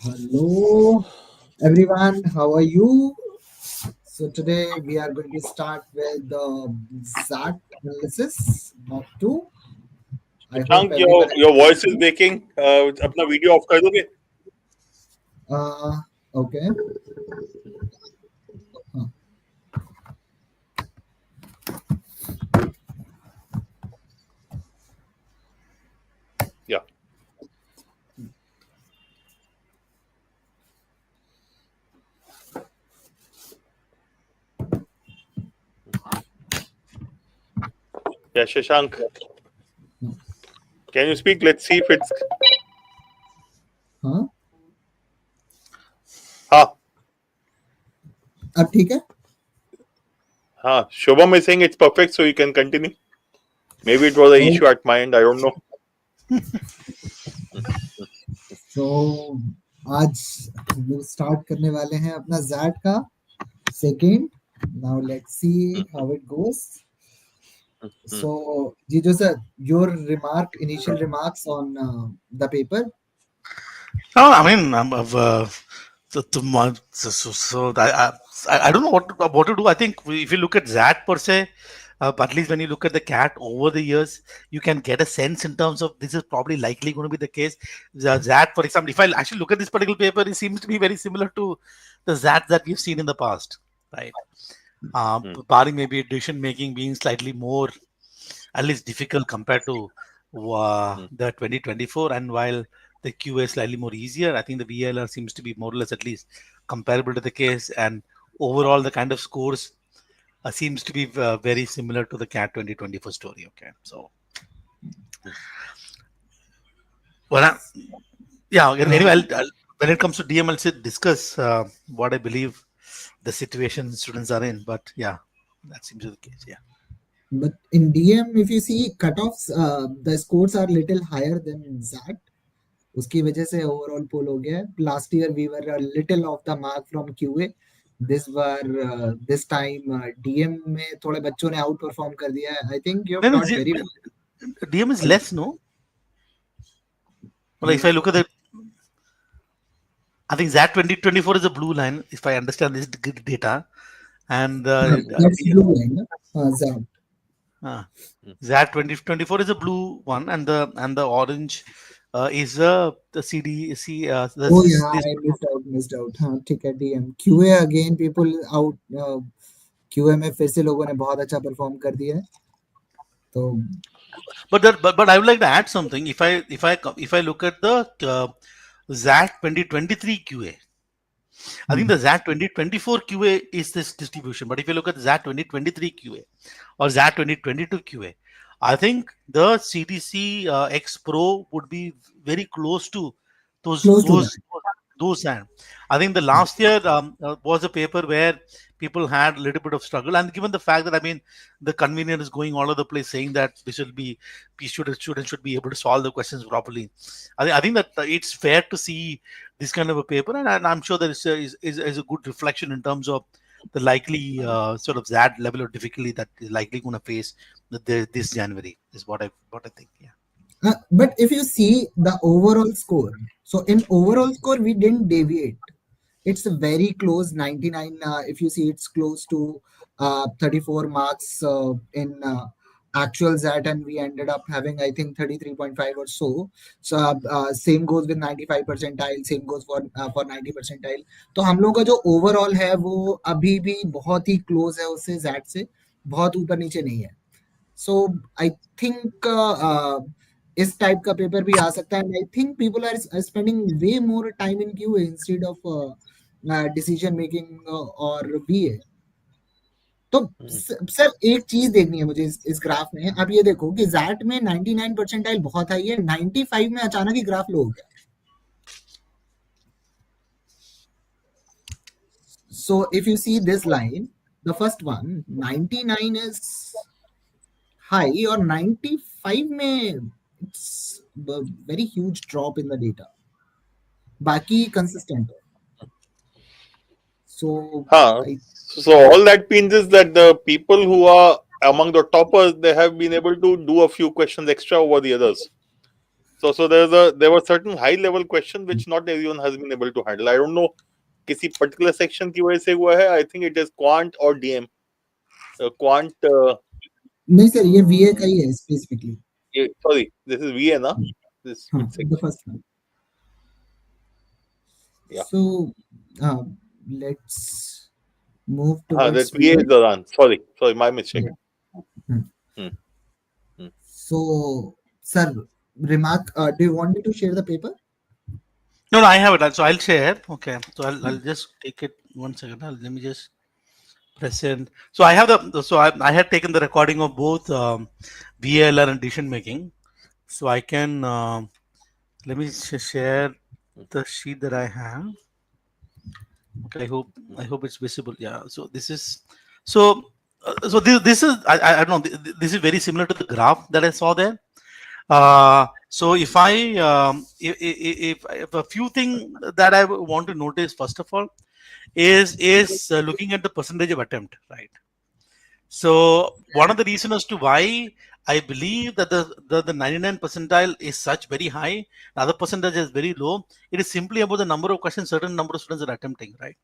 Hello, everyone. How are you? So today we are going to start with the XAT analysis of two. I hope Shashank, everyone your is voice is ready. breaking. अपना video of कर दोगे? Okay. Uh, Yeah. Yeah, Shashank, can you speak? Let's see if it's. हाँ, हाँ, अब ठीक है? हाँ. Shubham is saying it's perfect, so you can continue. Maybe it was an Oh, issue at my end. I don't know. so आज हम लोग start करने वाले हैं अपना XAT का second. Now let's see how it goes. So, Jijo sir, your initial remarks on the paper. No, I mean, I don't know what to do. I think if you look at ZAT per se, at least when you look at the cat over the years, you can get a sense in terms of this is probably likely going to be the case. The ZAT, for example, if I actually look at this particular paper, it seems to be very similar to the ZAT that we've seen in the past, right? Barring maybe decision making being slightly more, at least difficult compared to the 2024, and while the QA is slightly more easier, I think the VLR seems to be more or less at least comparable to the case, and overall the kind of scores seems to be very similar to the CAT 2024 story. Okay, so well, yeah. Anyway, when it comes to DM, I'll discuss what I believe the situation students are in. But yeah, that seems to be the case. Yeah. But in DM, if you see cutoffs, the scores are little higher than XAT. उसकी वजह से overall पुल हो गया. Last year we were a little off the mark from QA. This time DM में थोड़े बच्चों ने out perform कर दिया है. I think you have No, taught very well. DM is less, no? Well, if I look at the, I think ZAT 2024 is a blue line, if I understand this data, and That's blue line, no? XAT. ZAT 2024 is a blue one, and the orange is the CDC. Oh yeah, I missed out. हाँ ठीक है. DM QA again people out. QA में फिर से लोगों ने बहुत अच्छा परफॉर्म कर दिया है. तो but I would like to add something. If I look at the ZAT 2023 QA, I think the ZAT 2024 QA is this distribution. But if you look at ZAT 2023 QA or ZAT 2022 QA, I think the CDX Pro would be very close to those close to those that. those and I think the last year was a paper where people had a little bit of struggle, and given the fact that I mean the convener is going all over the place saying that students should be able to solve the questions properly. I think that it's fair to see this kind of a paper, and I'm sure that is a good reflection in terms of the likely sort of that level of difficulty that is likely going to face this January is what I think. Yeah. But if you see the overall score, so in overall score we didn't deviate. It's a very close 99. If you see, it's close to 34 marks in actual ZAT, and we ended up having I think 33.5 or so. So same goes with 95 percentile. Same goes for 90 percentile. तो हम लोग का जो overall है वो अभी भी बहुत ही close है उससे ZAT से, बहुत ऊपर नीचे नहीं है. So I think इस टाइप का पेपर भी आ सकता है. And I think people are spending way more time in QA instead of decision making और VA. तो सर एक चीज देखनी है मुझे इस ग्राफ में. अब ये देखो कि ZAT में 99 परसेंटाइल बहुत हाई है, 95 में अचानक ही ग्राफ लो हो गया. So if you see this line, the first one 99 is high और 95 में it's a very huge drop in the data. बाकी consistent है. So So all that means is that the people who are among the toppers, they have been able to do a few questions extra over the others. So there were certain high level questions which not everyone has been able to handle. I don't know किसी particular section की वजह से हुआ है. I think it is quant or DM. Quant. नहीं sir, ये VA का ही है specifically. Sorry, this is VA ना? This हाँ, which section? the first one. Yeah. So let's move That towards VA is VA. the run. Sorry, my mistake. Hmm. Hmm. So, sir, remark. Do you want me to share the paper? No, I have it. So I'll share. Okay. So I'll just take it 1 second. Let me just present. So I have I had taken the recording of both VLR and decision making. So I can let me share the sheet that I have. Okay, I hope it's visible. Yeah. So this is so this is I don't know. This is very similar to the graph that I saw there. So if I if a few things that I want to notice first of all is looking at the percentage of attempt, right? So one of the reasons as to why I believe that the 99 percentile is such very high, the other percentage is very low. It is simply about the number of questions certain number of students are attempting, right?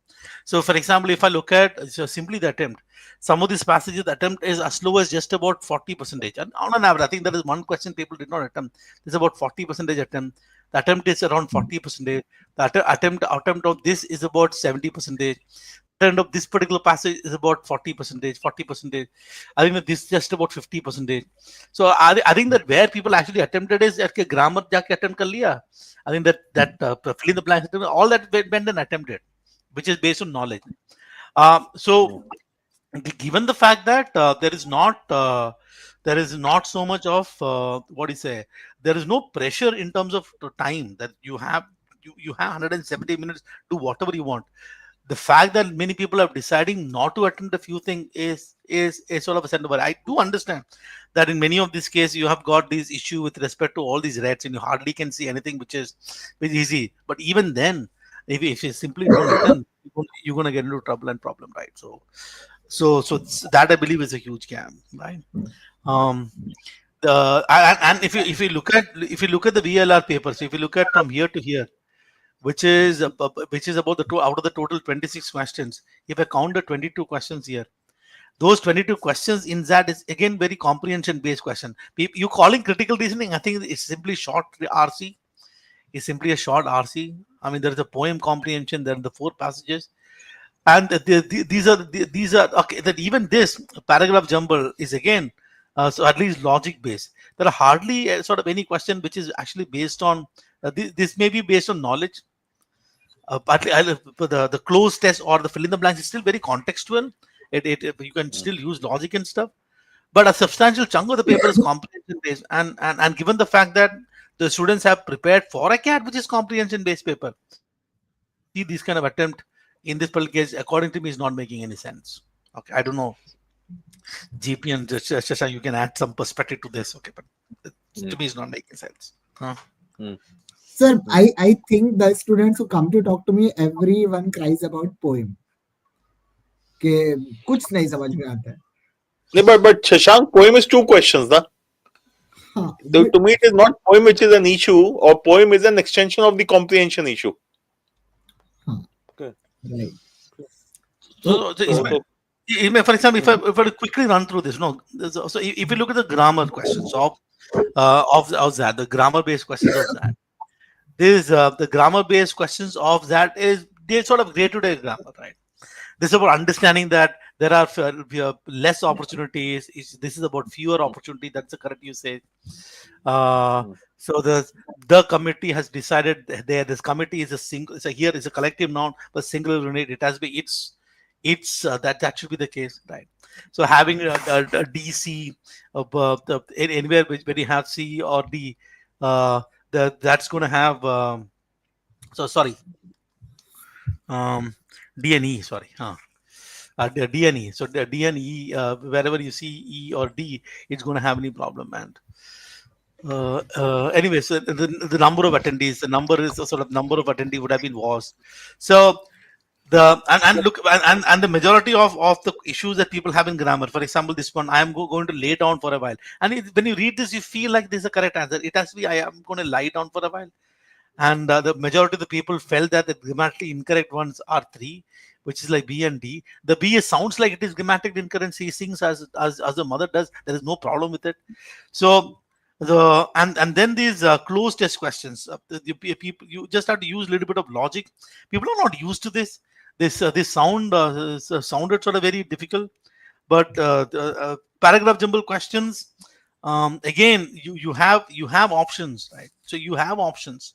So for example, if I look at simply the attempt, some of these passages the attempt is as low as just about 40 percentage. And on an average, I think there is one question people did not attempt. There's about 40 percentage attempt. The attempt is around 40 percentage. The attempt of this is about 70 percentage. End of this particular passage is about 40 percentage, 40 percentage. I think that this is just about 50 percentage. So I think that where people actually attempted is at grammar jaake attempt kar liya. I think that fill in the blanks, all that went and attempted, which is based on knowledge. So given the fact that there is not so much of what do you say, there is no pressure in terms of time that you have 170 minutes, do whatever you want. The fact that many people are deciding not to attend a few things is a sort of a send over. I do understand that in many of these cases you have got this issue with respect to all these rates and you hardly can see anything which is easy. But even then, if you simply don't attempt, you're going to get into trouble and problem, right? So that I believe is a huge gap, right? And if you look at the VLR paper, so if you look at from here to here, which is about out of the total 26 questions. If I count the 22 questions here, those 22 questions in that is again very comprehension based question. You calling critical reasoning, I think it's simply short RC. It's simply a short RC. I mean, there is a poem comprehension. There are the 4 passages, and these are okay. That even this paragraph jumble is again so at least logic based. There are hardly sort of any question which is actually based on this may be based on knowledge. Partly the closed test or the fill in the blanks is still very contextual. You can still use logic and stuff, but a substantial chunk of the paper is comprehension based. And given the fact that the students have prepared for a CAT, which is comprehension based paper, see this kind of attempt in this particular case, according to me, is not making any sense. Okay, I don't know. GP and Shashank, you can add some perspective to this. Okay, but to me, it's not making sense. Sir, I think the students who come to talk to me, everyone cries about poem. कि कुछ नहीं समझ में आता है. But Shashank, poem is 2 questions, na? To me, it is not poem which is an issue, or poem is an extension of the comprehension issue. Okay. Right. So for example, if I quickly run through this, no. So if you look at the grammar questions of that, the grammar based questions of that, this the grammar based questions of that is they're sort of day to day grammar, right? This is about understanding that there are less opportunities. This is about fewer opportunity. That's the correct usage. So the committee has decided this committee is a single. So here is a collective noun, but singular unit. It has to be it's that should be the case, right? So having a DC anywhere where you have C or D, that's going to have. So sorry. DNE, sorry. The DNE. So the DNE, wherever you see E or D, it's going to have any problem. And anyway, so the number of attendees, the number is the sort of number of attendees would have been was. So And look, and the majority of the issues that people have in grammar, for example, this one, I am going to lay down for a while, and when you read this, you feel like this is the correct answer. It has to be, I am going to lie down for a while. And the majority of the people felt that the grammatically incorrect ones are three, which is like B and D. The B sounds like it is grammatically incorrect. She sings as the mother does. There is no problem with it. So and then these closed test questions. People, you just have to use a little bit of logic. People are not used to this. This sounded sort of very difficult, but paragraph jumble questions. Again, you have options, right? So you have options,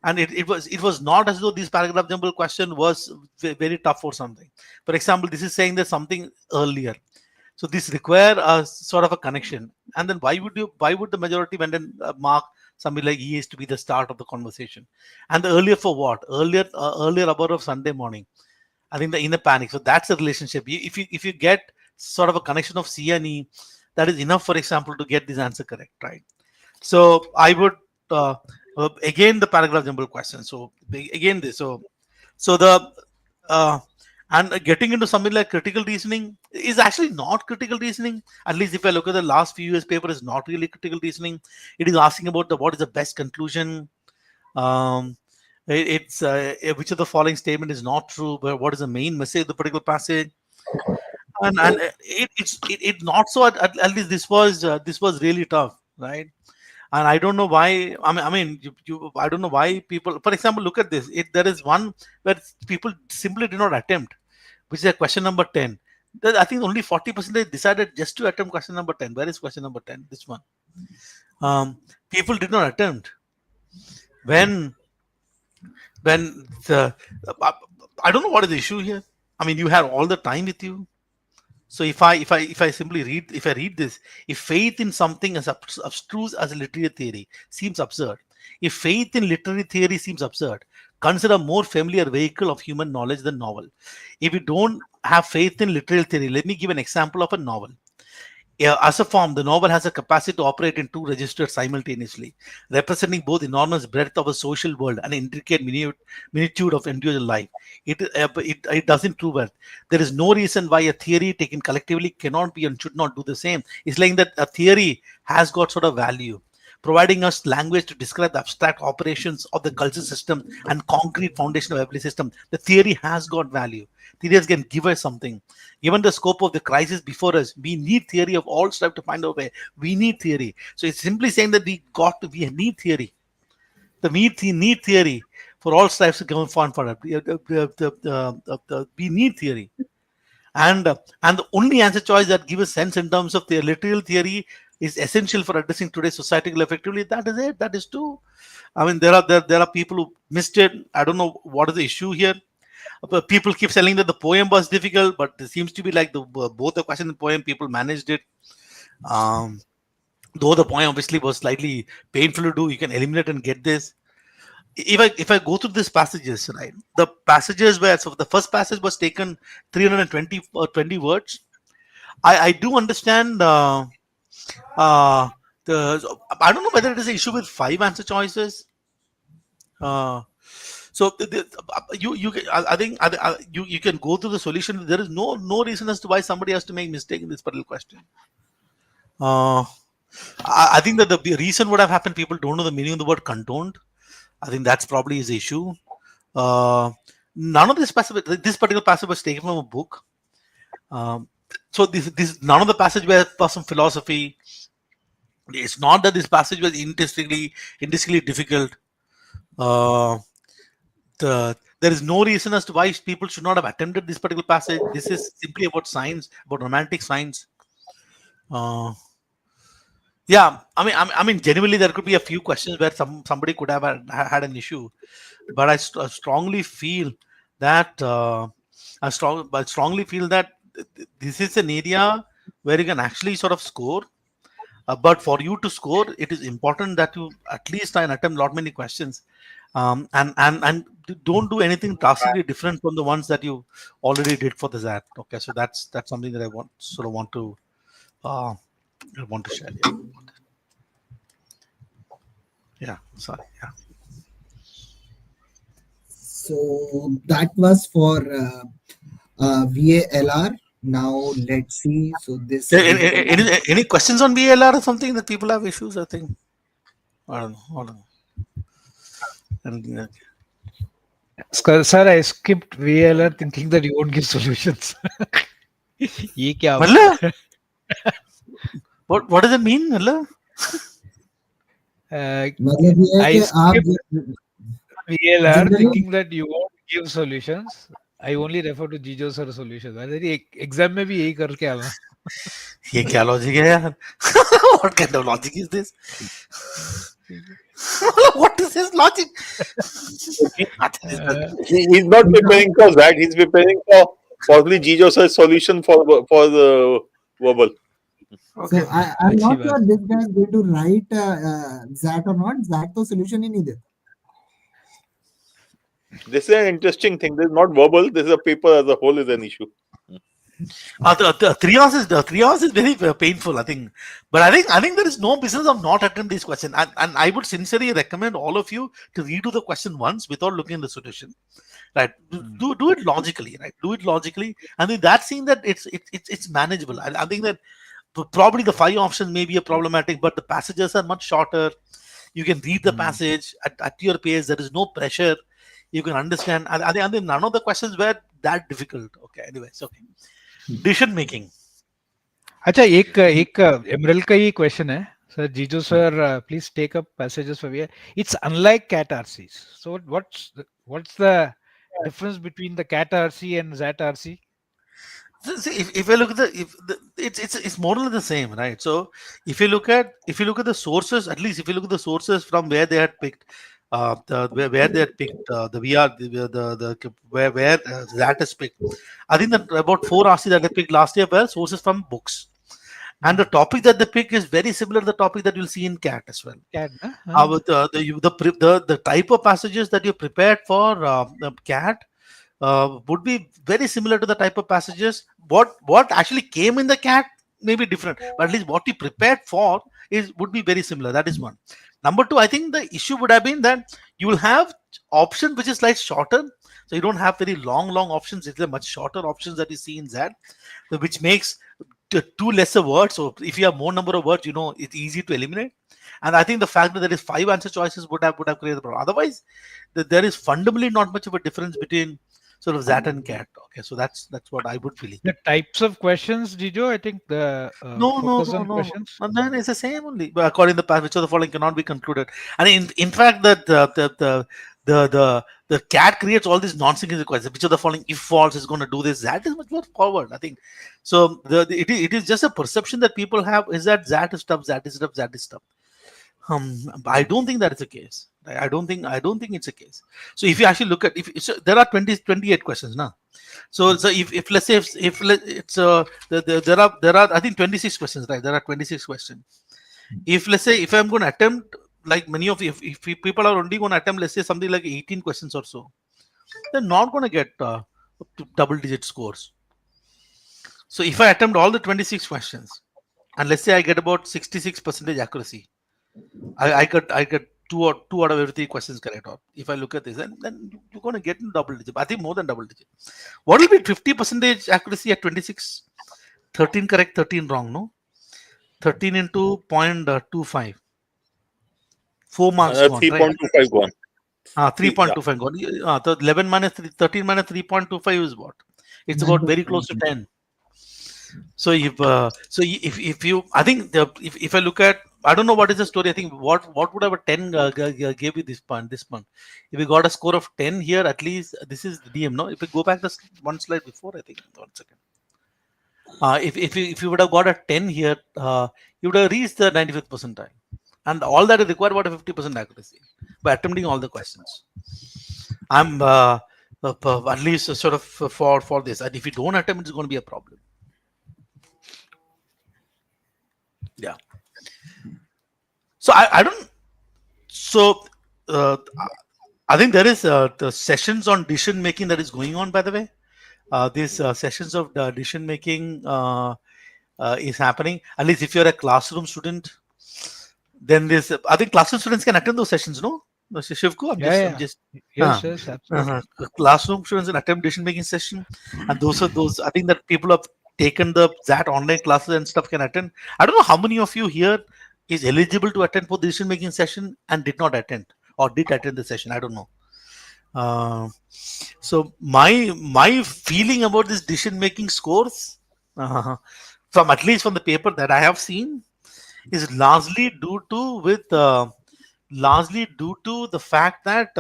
and it was not as though this paragraph jumble question was very tough or something. For example, this is saying there's something earlier, so this require a sort of a connection. And then why would the majority went and mark something like he is to be the start of the conversation, and the earlier for what? Earlier about of Sunday morning. I think the inner panic. So that's the relationship. If you get sort of a connection of C and E, that is enough, for example, to get this answer correct, right? So I would again the paragraph jumble question. So again this. So the uh, and getting into something like critical reasoning is actually not critical reasoning. At least if I look at the last few years paper, is not really critical reasoning. It is asking about what is the best conclusion. Um, it's which of the following statement is not true, but what is the main message of the particular passage? And it not so at least this was really tough, right? And I don't know why. I don't know why people. For example, look at this. There is one where people simply did not attempt, which is a question number 10. I think only 40% they decided just to attempt question number 10. Where is question number 10? This one. People did not attempt when the uh, I don't know what is the issue here. I mean, you have all the time with you. So if I simply read this, if faith in something as abstruse as a literary theory seems absurd, if faith in literary theory seems absurd, consider a more familiar vehicle of human knowledge than novel. If you don't have faith in literary theory, let me give an example of a novel. Yeah, as a form, the novel has a capacity to operate in two registers simultaneously, representing both enormous breadth of a social world and intricate minitude of individual life. It doesn't prove it. There is no reason why a theory taken collectively cannot be and should not do the same. It's like that a theory has got sort of value, providing us language to describe the abstract operations of the cultural system and concrete foundation of every system. The theory has got value. Theories can give us something. Given the scope of the crisis before us, we need theory of all strive to find a way. We need theory. So it's simply saying that we need theory. Need theory for all strives to go on for it. We need theory. And the only answer choice that gives a sense in terms of the literal theory is essential for addressing today's societal effectively. That is it. That is true. I mean, there are people who missed it. I don't know what is the issue here. But people keep saying that the poem was difficult, but it seems to be like both the question and poem people managed it. Um, though the poem obviously was slightly painful to do, you can eliminate and get this. If I go through these passages, right, the passages where so the first passage was taken 320 or 20 words. I do understand the I don't know whether it is an issue with five answer choices. Uh, so I think you can go through the solution. There is no reason as to why somebody has to make mistake in this particular question. Uh, I think that the reason would have happened. People don't know the meaning of the word condoned. I think that's probably his issue. Uh, None of this particular passage was taken from a book. Um, so this none of the passage was some philosophy. It's not that this passage was intrinsically difficult. Uh, there is no reason as to why people should not have attempted this particular passage. This is simply about science, about romantic science. Uh, yeah, I mean, genuinely, there could be a few questions where somebody could have had an issue, but I strongly feel that I strongly feel that this is an area where you can actually sort of score. But for you to score, it is important that you at least try and attempt lot many questions, and don't do anything drastically different from the ones that you already did for the ZAT. Okay, so that's something that I uh, want to share. Yeah, yeah. Sorry. Yeah. So that was for VALR. Now let's see. So this Any questions on VLR or something that people have issues? I think I don't know. I don't know. Anything like- Sir, I skipped VLR thinking that you won't give solutions. ये क्या मतलब? What does it mean? मतलब? मतलब ये है I कि आप skipped VLR generally thinking that you won't give solutions. I only refer to Jijo sir solutions. अरे एग्जाम में भी यही करके आना. ये क्या लॉजिक है यार? What kind of logic is this? What is this logic? He's not preparing for that. He's preparing for possibly Jijo's solution for the verbal. so Okay. I'm अच्छी not बात. sure this guy is going to write XAT or not. XAT तो solution ही नहीं देता. This is an interesting thing. This is not verbal. This is a paper as a whole is an issue. The 3 hours is very painful, I think. But I think there is no business of not attempting this question. And I would sincerely recommend all of you to redo the question once without looking at the solution. Right? Do it logically, right? Do it logically. And with that seeing that it's manageable. I think that probably the 5 options may be a problematic, but the passages are much shorter. You can read the passage at your pace. There is no pressure. You can understand. I think none of the questions were that difficult. Okay, anyways, okay. Decision making. अच्छा एक एमरल का ही question है sir. Jijo sir please take up passages for its unlike CAT RC. So what's the difference between the cat RC and ZAT RC? See, if you look at it's more or less the same, right? So if you look at the sources, at least if you look at the sources from where they had picked where they had picked the VR the where that is picked. I think that about 4 RC that they picked last year were sources from books, and the topic that they pick is very similar to the topic that you'll see in CAT as well. Cat, With the type of passages that you prepared for the CAT would be very similar to the type of passages. What actually came in the CAT may be different, but at least what you prepared for would be very similar. That is one. Number two, I think the issue would have been that you will have option which is like shorter, so you don't have very long options. It's a much shorter options that you see in that, which makes two lesser words. So if you have more number of words, it's easy to eliminate. And I think the fact that there is 5 answer choices would have created the problem. Otherwise, there is fundamentally not much of a difference between sort of ZAT and CAT. Okay, so that's what I would believe. The types of questions, Jijo, I think the focus on questions. No. Then it's the same only. But according to the past, which of the following cannot be concluded. And in fact, that the CAT creates all these non-sequential questions. Which of the following, if false, is going to do this? ZAT is much more forward, I think. So it is just a perception that people have is that ZAT is tough, ZAT is tough, ZAT is tough. I don't think that is the case. I don't think it's a case. So if you actually look at there are 28 questions now. So if let's say if it's there are I think 26 questions, right? There are 26 questions. If let's say if I'm going to attempt like many of you, if people are only going to attempt let's say something like 18 questions or so, they're not going to get double-digit scores. So if I attempt all the 26 questions and let's say I get about 66% accuracy, I get two out of every 3 questions correct. Or if I look at this, then you're going to get in double digit. I think more than double digit. What will be 50% accuracy at 26? 13 correct, 13 wrong. No, 13 into 0.25. 4 marks gone. 3.25 gone. 3.25 gone. So 11 minus 13 minus 3.25 is what? It's about very close to 10. So if you, I think if I look at, I don't know what is the story. I think what would have a 10 gave you this month. If you got a score of 10 here, at least this is the DM. No, if you go back the one slide before, I think 1 second. If you would have got a 10 here, you would have reached the 95th percentile, and all that is required about a 50% accuracy by attempting all the questions. I'm at least sort of for this, and if you don't attempt, it's going to be a problem. Yeah. So I don't. So I think there is the sessions on decision making that is going on. By the way, these sessions of decision making is happening. At least if you're a classroom student, then this. I think classroom students can attend those sessions. No. Shivku, I'm Yeah, just yeah. uh, Yes, yes, absolutely. classroom students and attempt decision making session, and those I think that people have taken the that online classes and stuff can attend. I don't know how many of you here is eligible to attend for the decision making session and did not attend or did attend the session. I don't know. Uh, so my feeling about this decision making scores, from at least from the paper that I have seen, is largely due to the fact that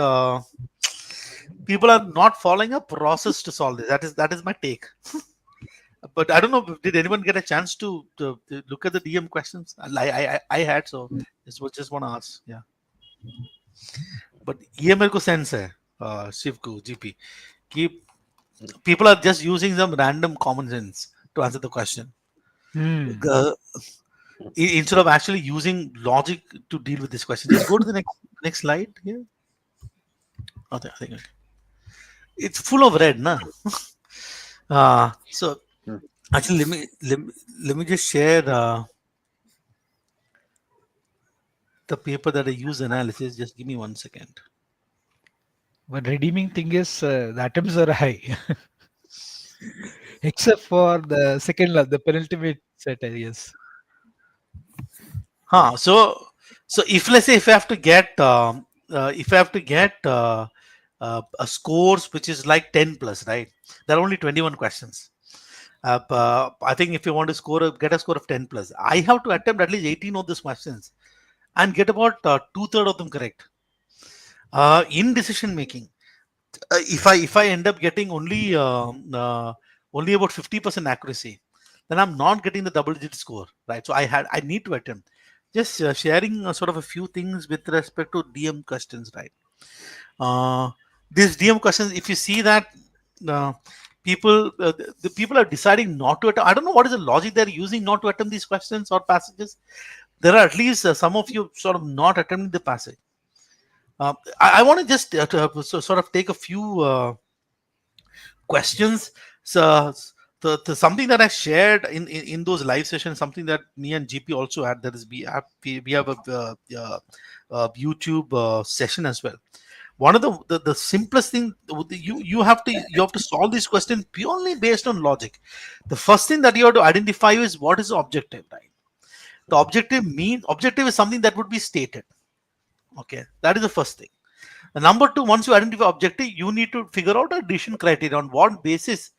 people are not following a process to solve this. That is my take. But I don't know. Did anyone get a chance to look at the DM questions? I had, so just want to ask. Yeah, but ये मेरे को sense है, शिव को GP कि people are just using some random common sense to answer the question. Hmm. Uh, instead of actually using logic to deal with this question. Just go to the next slide here. Okay, I think okay. It's full of red, na. So actually, let me just share the paper that I use analysis. Just give me 1 second. But redeeming thing is the attempts are high, except for the second last, the penultimate set, I guess. So if let's say if I have to get a scores which is like 10 plus, right? There are only 21 questions. I think if you want to get a score of 10 plus, I have to attempt at least 18 of these questions and get about two-thirds of them correct. In decision making, if I end up getting only about 50% accuracy, then I'm not getting the double-digit score, right? So I need to attempt. Just sharing sort of a few things with respect to DM questions, right? These DM questions, if you see that uh, the people are deciding not to attempt. I don't know what is the logic they're using not to attempt these questions or passages. There are at least some of you sort of not attempting the passage. I want to just sort of take a few questions. So the something that I shared in those live sessions, something that me and GP also had. That is we have a YouTube session as well. One of the simplest thing, you have to solve this question purely based on logic. The first thing that you have to identify is what is the objective, right? The objective is something that would be stated. Okay, that is the first thing. The number two, once you identify objective, you need to figure out a decision criteria on what basis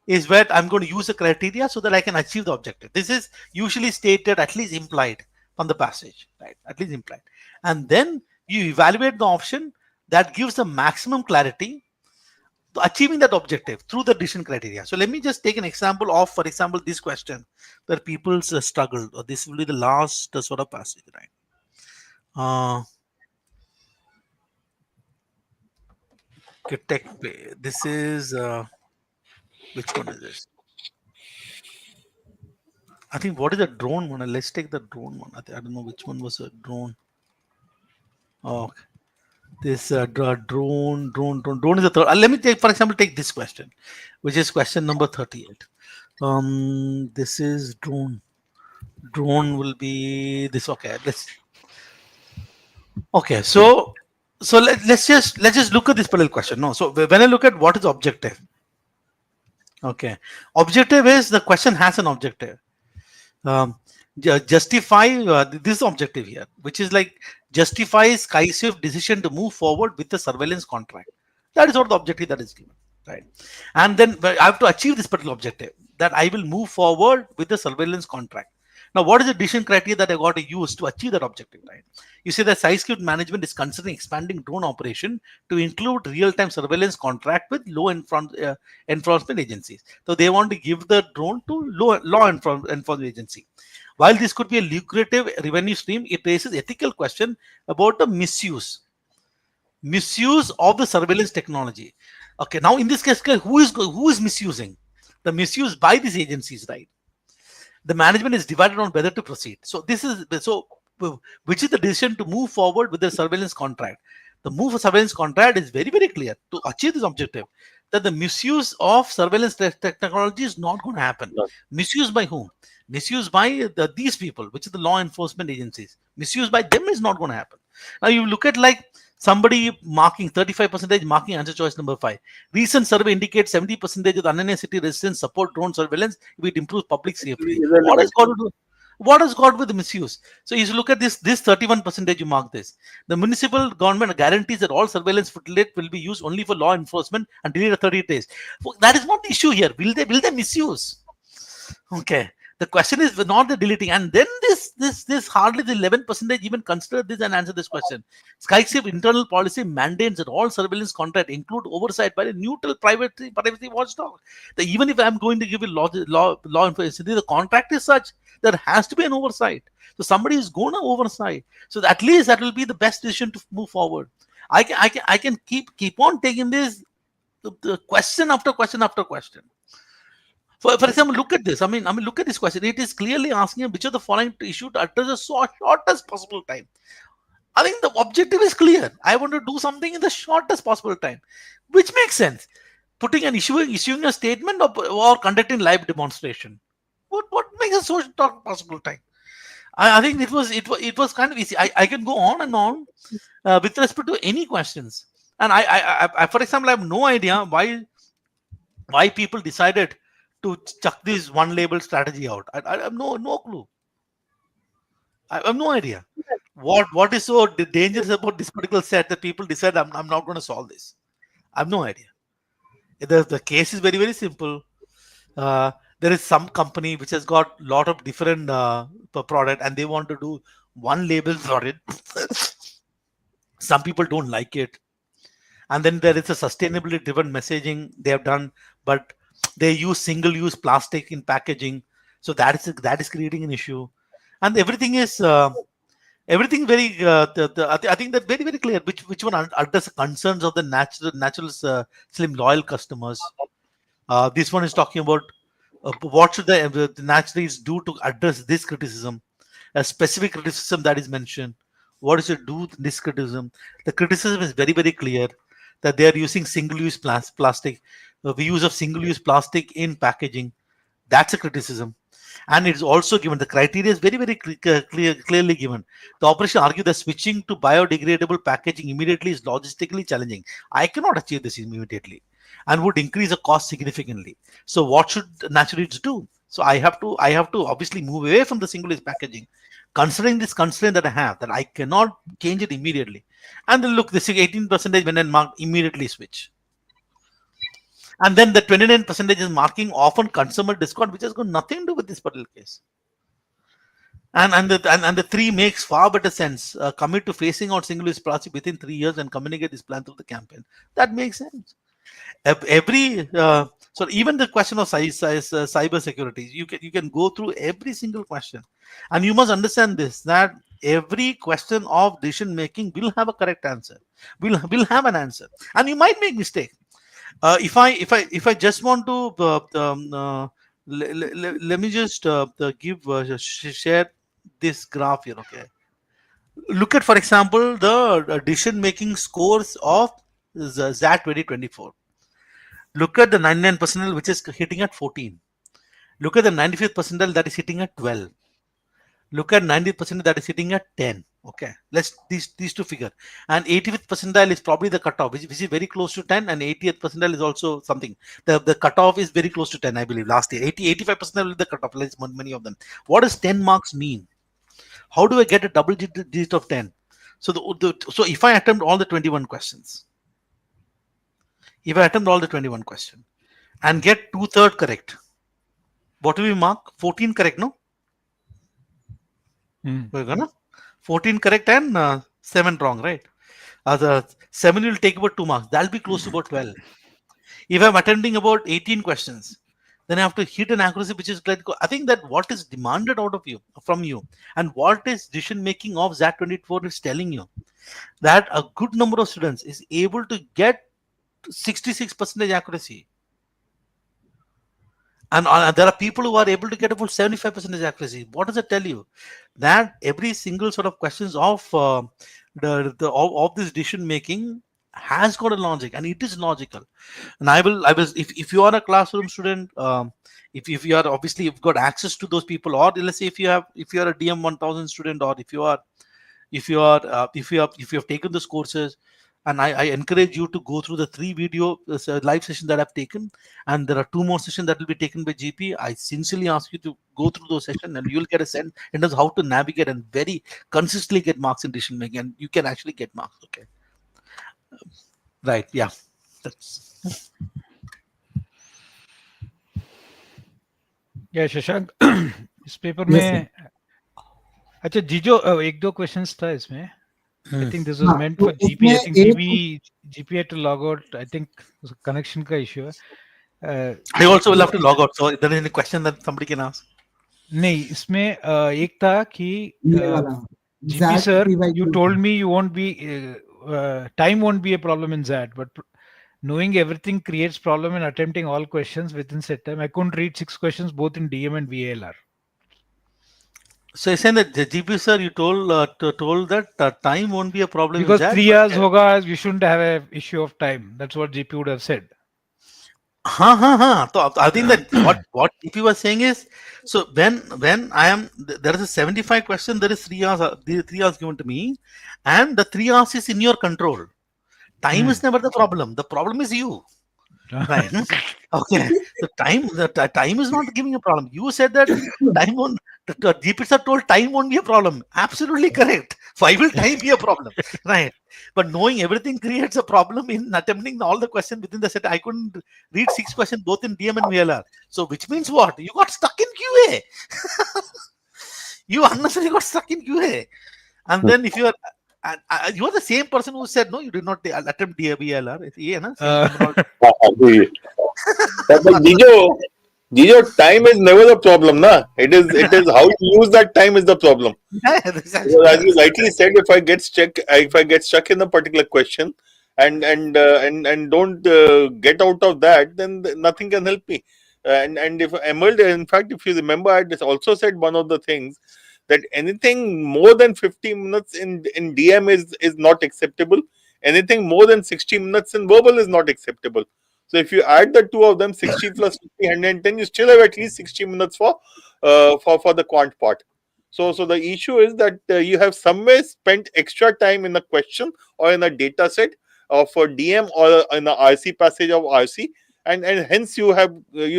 is where I'm going to use the criteria so that I can achieve the objective. This is usually stated, at least implied from the passage, right? At least implied. And then you evaluate the option that gives the maximum clarity to achieving that objective through the decision criteria. So let me just take an example of, for example, this question where people struggled, or this will be the last sort of passage, right? Okay, this is which one is this? I think what is the drone one? Let's take the drone one. I don't know which one was a drone. Oh, okay. This drone is the third. Let me take, for example, take this question, which is question number 38. This is drone. Drone will be this. Okay, okay. So let's just look at this particular question. No, so when I look at what is objective, okay, objective is the question has an objective. Justify this objective here, which is like justify SkySwift decision to move forward with the surveillance contract. That is what the objective that is given, right? And then I have to achieve this particular objective, that I will move forward with the surveillance contract. Now, what is the decision criteria that I got to use to achieve that objective, right? You say that SkySwift management is considering expanding drone operation to include real-time surveillance contract with enforcement agencies. So they want to give the drone to law enforcement agency. While this could be a lucrative revenue stream, it raises ethical question about the misuse of the surveillance technology. Okay, now in this case, who is misusing? The misuse by these agencies, right? The management is divided on whether to proceed. So which is the decision to move forward with the surveillance contract? The move for surveillance contract is very, very clear to achieve this objective, that the misuse of surveillance technology is not going to happen. No. Misuse by whom? Misuse by these people, which is the law enforcement agencies. Misuse by them is not going to happen. Now you look at like Somebody marking 35% marking answer choice number 5. Recent survey indicates 70% of the unannounced city residents support drone surveillance if it improves public safety. What has Irrelevant. got to do? What has got with the misuse? So you look at this 31% you mark this. The municipal government guarantees that all surveillance footage will be used only for law enforcement and delayed at 30 days. That is not the issue here. Will they misuse? Okay. The question is not the deleting, and then this hardly the 11% even consider this and answer this question. Skysafe internal policy mandates that all surveillance contract include oversight by a neutral privacy watchdog. That even if I'm going to give a law enforcement, the contract is such there has to be an oversight. So somebody is going to oversight. So at least that will be the best decision to move forward. I can keep on taking this the question after question after question. For example, look at this. Look at this question. It is clearly asking which of the following issue to address the shortest possible time. I think the objective is clear. I want to do something in the shortest possible time, which makes sense. Putting an issuing a statement or conducting live demonstration. What makes a short possible time? I think it was kind of easy. I can go on and on with respect to any questions. And I for example, I have no idea why people decided to chuck this one label strategy out. I have no clue. I have no idea. What is so dangerous about this particular set that people decide I'm not going to solve this? I have no idea. The case is very, very simple. There is some company which has got a lot of different product and they want to do one label for it. Some people don't like it. And then there is a sustainability driven messaging they have done, but they use single-use plastic in packaging, so that is creating an issue, and everything is everything very. I think that very, very clear which one address the concerns of the natural slim loyal customers. This one is talking about what should the naturalists do to address this criticism, a specific criticism that is mentioned. What is it do with this criticism? The criticism is very, very clear that they are using single-use plastic. The use of single-use plastic in packaging, that's a criticism. And it's also given, the criteria is very, very clearly given. The opposition argue that switching to biodegradable packaging immediately is logistically challenging. I cannot achieve this immediately and would increase the cost significantly. So what should naturalists do? So I have to obviously move away from the single-use packaging, considering this constraint that I have, that I cannot change it immediately. And then look, this is 18% when I marked immediately switch. And then the 29% is marking often consumer discount, which has got nothing to do with this particular case. And the 3 makes far better sense. Commit to phasing out single-use plastic within 3 years and communicate this plan through the campaign. That makes sense. So even the question of cyber security, you can go through every single question, and you must understand this, that every question of decision making will have a correct answer, will have an answer, and you might make mistake. If I just want to let me just share this graph here. Okay, look at, for example, the decision making scores of the XAT 2024. Look at the 99 percentile, which is hitting at 14. Look at the 95th percentile that is hitting at 12. Look at 90th percentile that is hitting at 10. Okay, let's these two figure. And 85th percentile is probably the cutoff, which is very close to 10, and 80th percentile is also something. The cutoff is very close to 10, I believe. Last year, 85 percentile is the cutoff. Let's many of them. What does 10 marks mean? How do I get a double digit of 10? So so if I attempt all the 21 questions, if I attempt all the 21 questions and get 2/3 correct, what do we mark? 14 correct, no? We're gonna 14 correct and 7 wrong, right? The 7 will take about 2 marks. That'll be close to about 12. If I'm attempting about 18 questions, then I have to hit an accuracy which is like, I think that what is demanded out of you, from you, and what is decision making of XAT 24 is telling you that a good number of students is able to get 66% accuracy. And there are people who are able to get about 75% accuracy. What does it tell you? That every single sort of questions of of this decision making has got a logic, and it is logical. And I will if you are a classroom student, if you are, obviously you've got access to those people, or let's say if you are a DM 1000 student, or if you are if you are if you have taken those courses, and I encourage you to go through the 3 video live sessions that I've taken, and there are 2 more sessions that will be taken by GP. I sincerely ask you to go through those sessions, and you'll get a sense in terms of how to navigate and very consistently get marks in decision making, and you can actually get marks. Okay, right? Yeah, that's. या शशांक इस paper Yes, sir. में अच्छा जीजो एक दो questions था इसमें I think this was हाँ, मेंट तो फॉर जीपी इसमें आई थिंक एक GP had to log out I think connection का इशू है I also will ये have to log out. So if there is any question that somebody can ask. नहीं इसमें एक था कि ये वाला GP ZAT sir you PY2 told me you won't be time won't be a problem in that, but knowing everything creates problem in attempting all questions within set time. I couldn't read 6 questions both in DM and VALR. So you're saying that the GP sir, you told that time won't be a problem in Because that, 3 but hours hoga, you shouldn't have an issue of time. That's what GP would have said. So I think that what GP was saying is, so when I am there is a 75 question, there is 3 hours, the 3 hours given to me, and the 3 hours is in your control. Time is never the problem. The problem is you. Right. Okay. The time is not giving a problem. You said that time won't. The GPs are told time won't be a problem. Absolutely correct. Why will time be a problem? Right. But knowing everything creates a problem in attempting all the questions within the set. I couldn't read 6 questions both in DM and VLR. So which means what? You got stuck in QA. You unnecessarily got stuck in QA. And then if you are you are the same person who said no, you did not attempt VLR. Yeah, na? But Jijo, time is never the problem, na. It is how you use that time is the problem. Exactly. Because as you rightly said, if I get stuck in a particular question and don't get out of that, then nothing can help me. And if Emerald, in fact, if you remember, I just also said one of the things that anything more than 50 minutes in DM is not acceptable. Anything more than 60 minutes in verbal is not acceptable. So if you add the two of them, 60 plus 50, 110, you still have at least 60 minutes for the quant part. So the issue is that you have somewhere spent extra time in a question or in a data set for DM or in a RC passage of RC, and hence you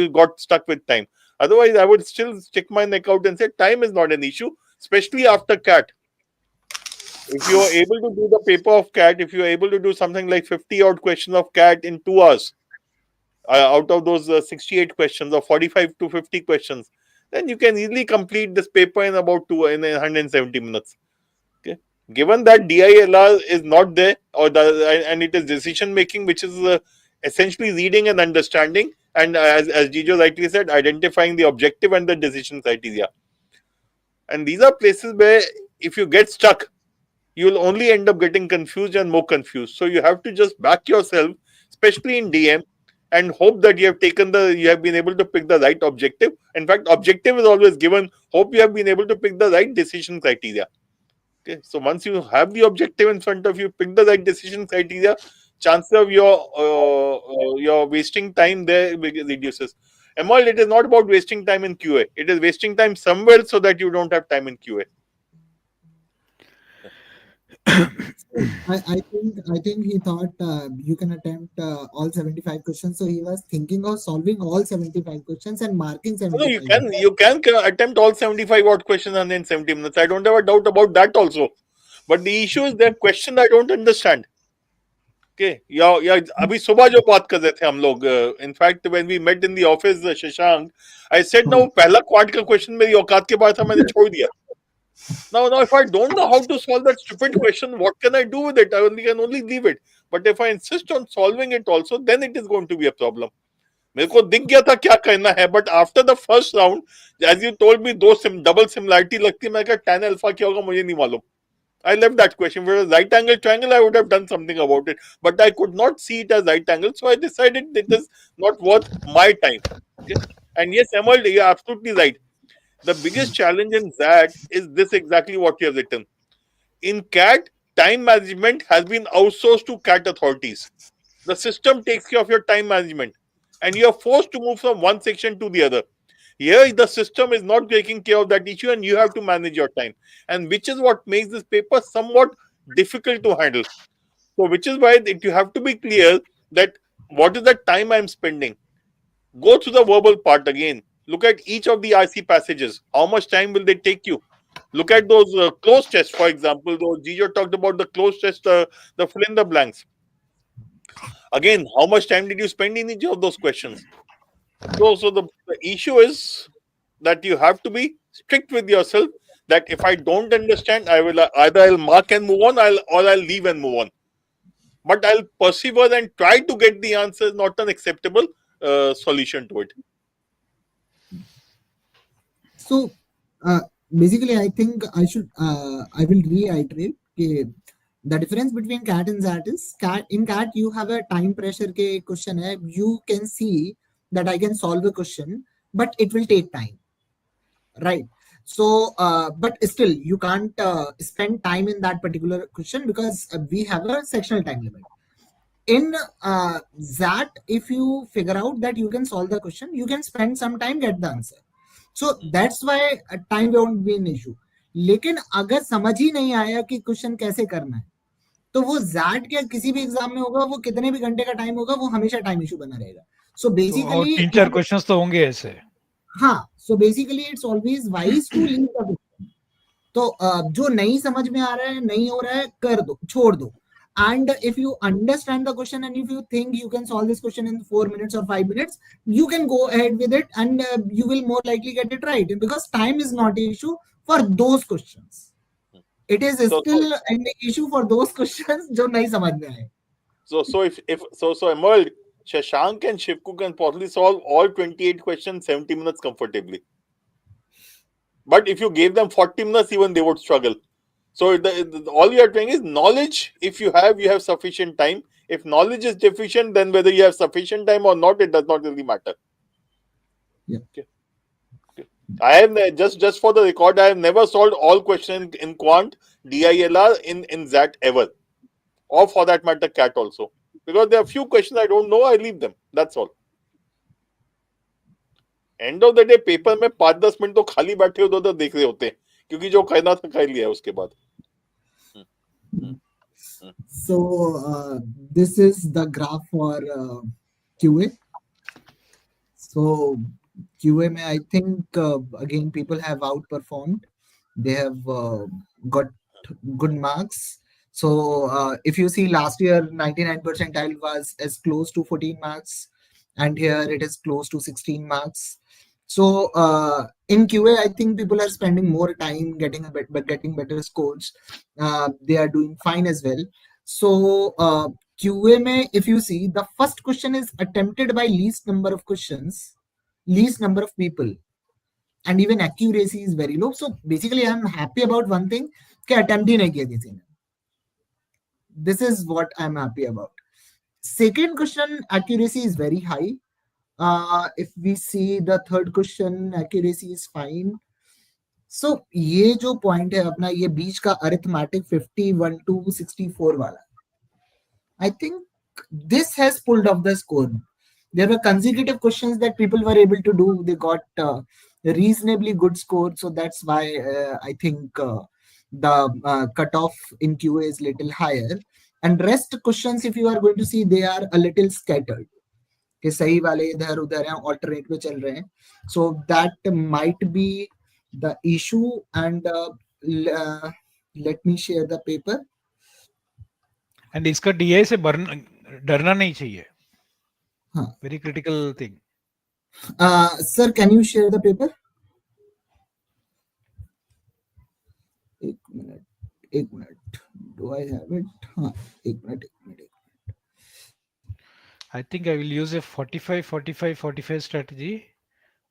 got stuck with time. Otherwise, I would still stick my neck out and say time is not an issue, especially after CAT. If you are able to do the paper of CAT, if you are able to do something like 50 odd questions of CAT in 2 hours, out of those 68 questions or 45 to 50 questions, then you can easily complete this paper in about 170 minutes. Okay. Given that DILR is not there, and it is decision making, which is essentially reading and understanding, and as Jijo rightly said, identifying the objective and the decision criteria. And these are places where if you get stuck, you'll only end up getting confused and more confused. So you have to just back yourself, especially in DM, and hope that you have been able to pick the right objective. In fact, objective is always given. Hope you have been able to pick the right decision criteria. Okay, so once you have the objective in front of you, pick the right decision criteria, chances of your wasting time there reduces. Emerald, it is not about wasting time in QA. It is wasting time somewhere so that you don't have time in QA. I think he thought you can attempt all 75 questions. So he was thinking of solving all 75 questions and marking No, 75. you can attempt all 75 odd questions and then 70 minutes. I don't have a doubt about that also. But the issue is that question I don't understand. Okay, या अभी सुबह जो बात कर रहे थे हम लोग, in fact when we met in the office, Shashank, I said now पहला क्वांट का क्वेश्चन मेरी औकात के बाहर था, मैंने छोड़ दिया. Now if I don't know how to solve that stupid question, what can I do with it? I can only leave it. But if I insist on solving it also, then it is going to be a problem. मेरे को दिख गया था क्या करना है, but after the first round, as you told me, दो double similarity लगती है, मैं कहा tan alpha क्या होगा मुझे नहीं मालूम. I left that question. If it was right angle triangle, I would have done something about it. But I could not see it as right angle. So I decided it is not worth my time. Okay? And yes, Emerald, you're absolutely right. The biggest challenge in that is this exactly what you have written. In CAT, time management has been outsourced to CAT authorities. The system takes care of your time management. And you are forced to move from one section to the other. Here, the system is not taking care of that issue, and you have to manage your time, and which is what makes this paper somewhat difficult to handle. So, which is why you have to be clear that what is the time I'm spending. Go through the verbal part again. Look at each of the IC passages. How much time will they take you? Look at those closed tests, for example. Those Gijo talked about the closed test, the fill in the blanks. Again, how much time did you spend in each of those questions? So the issue is that you have to be strict with yourself. That if I don't understand, I will either I'll mark and move on, or I'll leave and move on. But I'll persevere and try to get the answer. Not an acceptable solution to it. So uh, basically, I think I will reiterate कि the difference between CAT and ZAT is CAT you have a time pressure के question है, you can see that I can solve a question, but it will take time, right? So but still you can't spend time in that particular question because we have a sectional time limit. In that, if you figure out that you can solve the question, you can spend some time get the answer. So that's why time won't be an issue. लेकिन अगर समझ ही नहीं आया कि question कैसे करना है, तो वो जैट के किसी भी एग्जाम में होगा, वो कितने भी घंटे का टाइम होगा, वो हमेशा टाइम इशू बना रहेगा. सो तो और बेसिकली 3-4 क्वेश्चंस तो होंगे ऐसे. हाँ, so basically it's always wise to leave the question. तो जो नहीं समझ में आ रहा है, नहीं हो रहा है, कर दो, छोड़ दो. And if you understand the question and if you think you can solve this question in 4 minutes or 5 minutes, you can go ahead with it, and you will more likely get it right, because time is not an issue for those questions. It is still an issue for those questions जो नहीं समझ में आए. So Emerald, Shashank and Shivku can possibly solve all 28 questions 70 minutes comfortably. But if you gave them 40 minutes, even they would struggle. So all you are doing is knowledge. If you have sufficient time. If knowledge is deficient, then whether you have sufficient time or not, it does not really matter. Yeah. Okay. I have just for the record, I have never solved all questions in Quant, DILR, in XAT ever, or for that matter, CAT also, because there are few questions I don't know. I leave them. That's all. End of the day, paper में 5-10 minute तो खाली बैठे होते तो देख रहे होते हैं, क्योंकि जो कहना था कह लिया उसके बाद. So this is the graph for QA. So QA में I think again people have outperformed. They have got good marks. So if you see last year 99 percentile was as close to 14 marks, and here it is close to 16 marks. So in QA, I think people are spending more time getting better scores. They are doing fine as well. So QA में, if you see, the first question is attempted by least number of questions, least number of people, and even accuracy is very low. So basically, I'm happy about one thing, कि attempt ही नहीं किया किसी ने. This is what I'm happy about. Second question, accuracy is very high. If we see the third question, accuracy is fine. So ये जो point है अपना, ये बीच का arithmetic 51 to 64 वाला, I think this has pulled off the score. There were consecutive questions that people were able to do. They got reasonably good score. So that's why I think the cutoff in QA is little higher. And rest questions, if you are going to see, they are a little scattered. कि सही वाले इधर उधर हैं, alternate में चल रहे हैं. So that might be the issue. And let me share the paper. And इसका DI से डरना नहीं चाहिए. हाँ. Very critical thing. Sir, can you share the paper? एक minute. Do I have it? हाँ, एक minute. I think I will use a 45 strategy.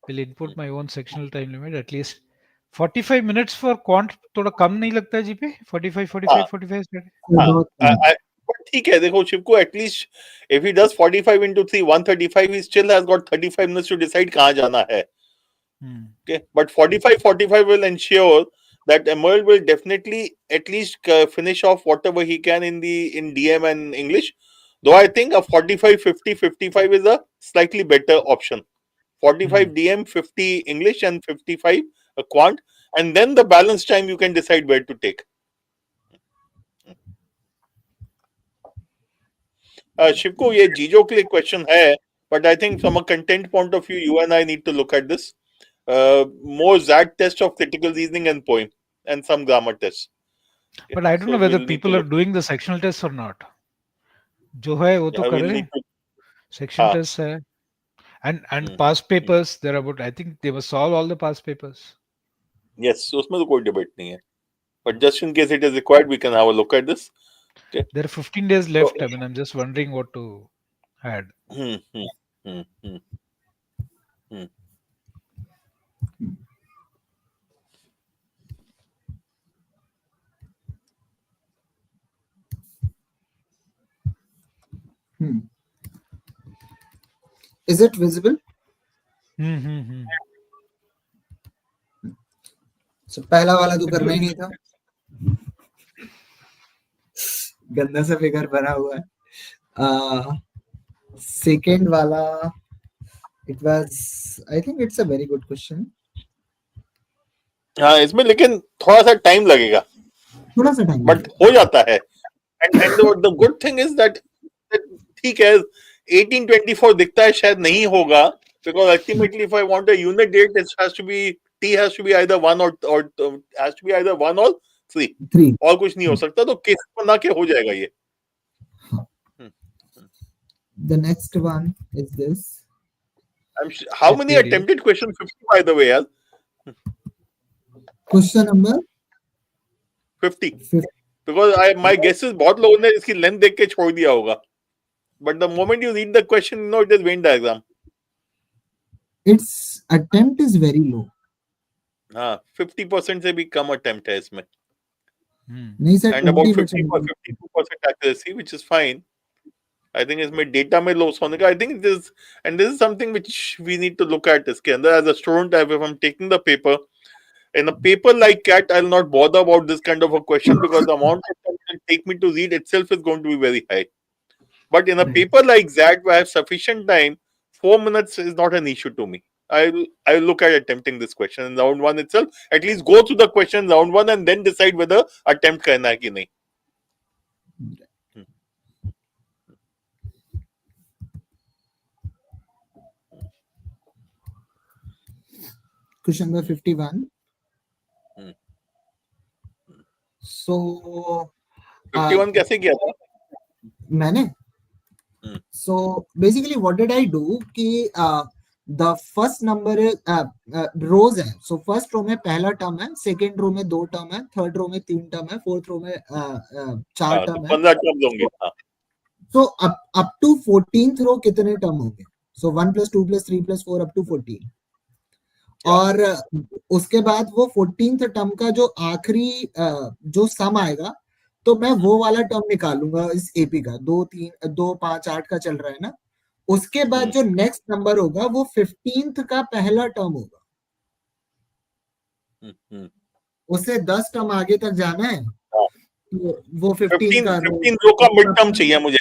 Will input my own sectional time limit at least 45 minutes for quant. थोड़ा कम नहीं लगता है GP? 45 strategy. But ठीक है, देखो शिवको, at least if he does 45 into 3, 135, he still has got 35 minutes to decide कहाँ जाना है. Okay, but 45 will ensure that Emerald will definitely at least finish off whatever he can in DM and English. Though I think a 45, 50, 55 is a slightly better option. 45 DM, 50 English, and 55 quant, and then the balance time you can decide where to take. Shivku, ये जीजो के लिए question है, but I think from a content point of view, you and I need to look at this. More ZAT test of critical reasoning and poem, and some grammar tests. Okay, But I don't so know whether we'll need to people are look. doing the sectional tests or not. जो है वो तो Yeah, कर we'll रहे need हैं. to. Section हाँ, tests है. And hmm, past hmm. papers, they're about, I think they must solve all the past papers. Yes, उसमें तो कोई debate नहीं है. But just in case it is required, we can have a look at this. Okay. There are 15 days So, left. I mean, I'm just wondering what to add. hmm, hmm, hmm, hmm, hmm. Is it visible? So पहला वाला तो करना ही नहीं था. गंदा सा figure बना हुआ है. Second वाला, it was, I think it's a very good question. हाँ, इसमें लेकिन थोड़ा सा टाइम लगेगा, थोड़ा सा टाइम बट हो जाता है. And the good thing is that ठीक है, 1824 दिखता है शायद नहीं होगा, because ultimately if I want a unit date, it has to be T has to be either 1 or has to be either 1 or 3. 3. और कुछ नहीं हो सकता, तो केस बना के हो जाएगा ये. The next one is this. How many attempted question? 50 by the way, यार. Question number 50. Because my guess is बहुत लोगों ने इसकी लेंथ देख के छोड़ दिया होगा. But the moment you read the question, you know it is Venn diagram. Its attempt is very low. हाँ, 50% से भी कम attempt है इसमें. नहीं sir, And about 50% 52% accuracy, which is fine. I think इसमें data में loss होने का. I think this is something which we need to look at इसके अंदर. As a student, if I'm taking the paper, in a paper like CAT, I'll not bother about this kind of a question because the amount of time it will take me to read itself is going to be very high. But in a paper like that, where I have sufficient time, 4 minutes is not an issue to me. I'll look at attempting this question in round 1 itself. At least go through the question round 1 and then decide whether attempt करना है कि नहीं. Question number 51. So 51 कैसे किया था? मैंने so basically what did I do कि the first number rows है. So first row में पहला term है, second row में 2 term है, third row में 3 term है, fourth row में 4 term है. 15 terms होंगे. So up to 14th row कितने term होंगे? So 1 plus 2 plus 3 plus 4 up to 14. और उसके बाद वो 14th टर्म का जो आखिरी जो सम आएगा, तो मैं वो वाला टर्म निकालूंगा इस एपी का. 2 3 2 5 8 का चल रहा है ना. उसके बाद जो नेक्स्ट नंबर होगा वो 15th का पहला टर्म होगा. उसे 10 टर्म आगे तक जाना है, तो वो 15 रो का मिड टर्म चाहिए मुझे.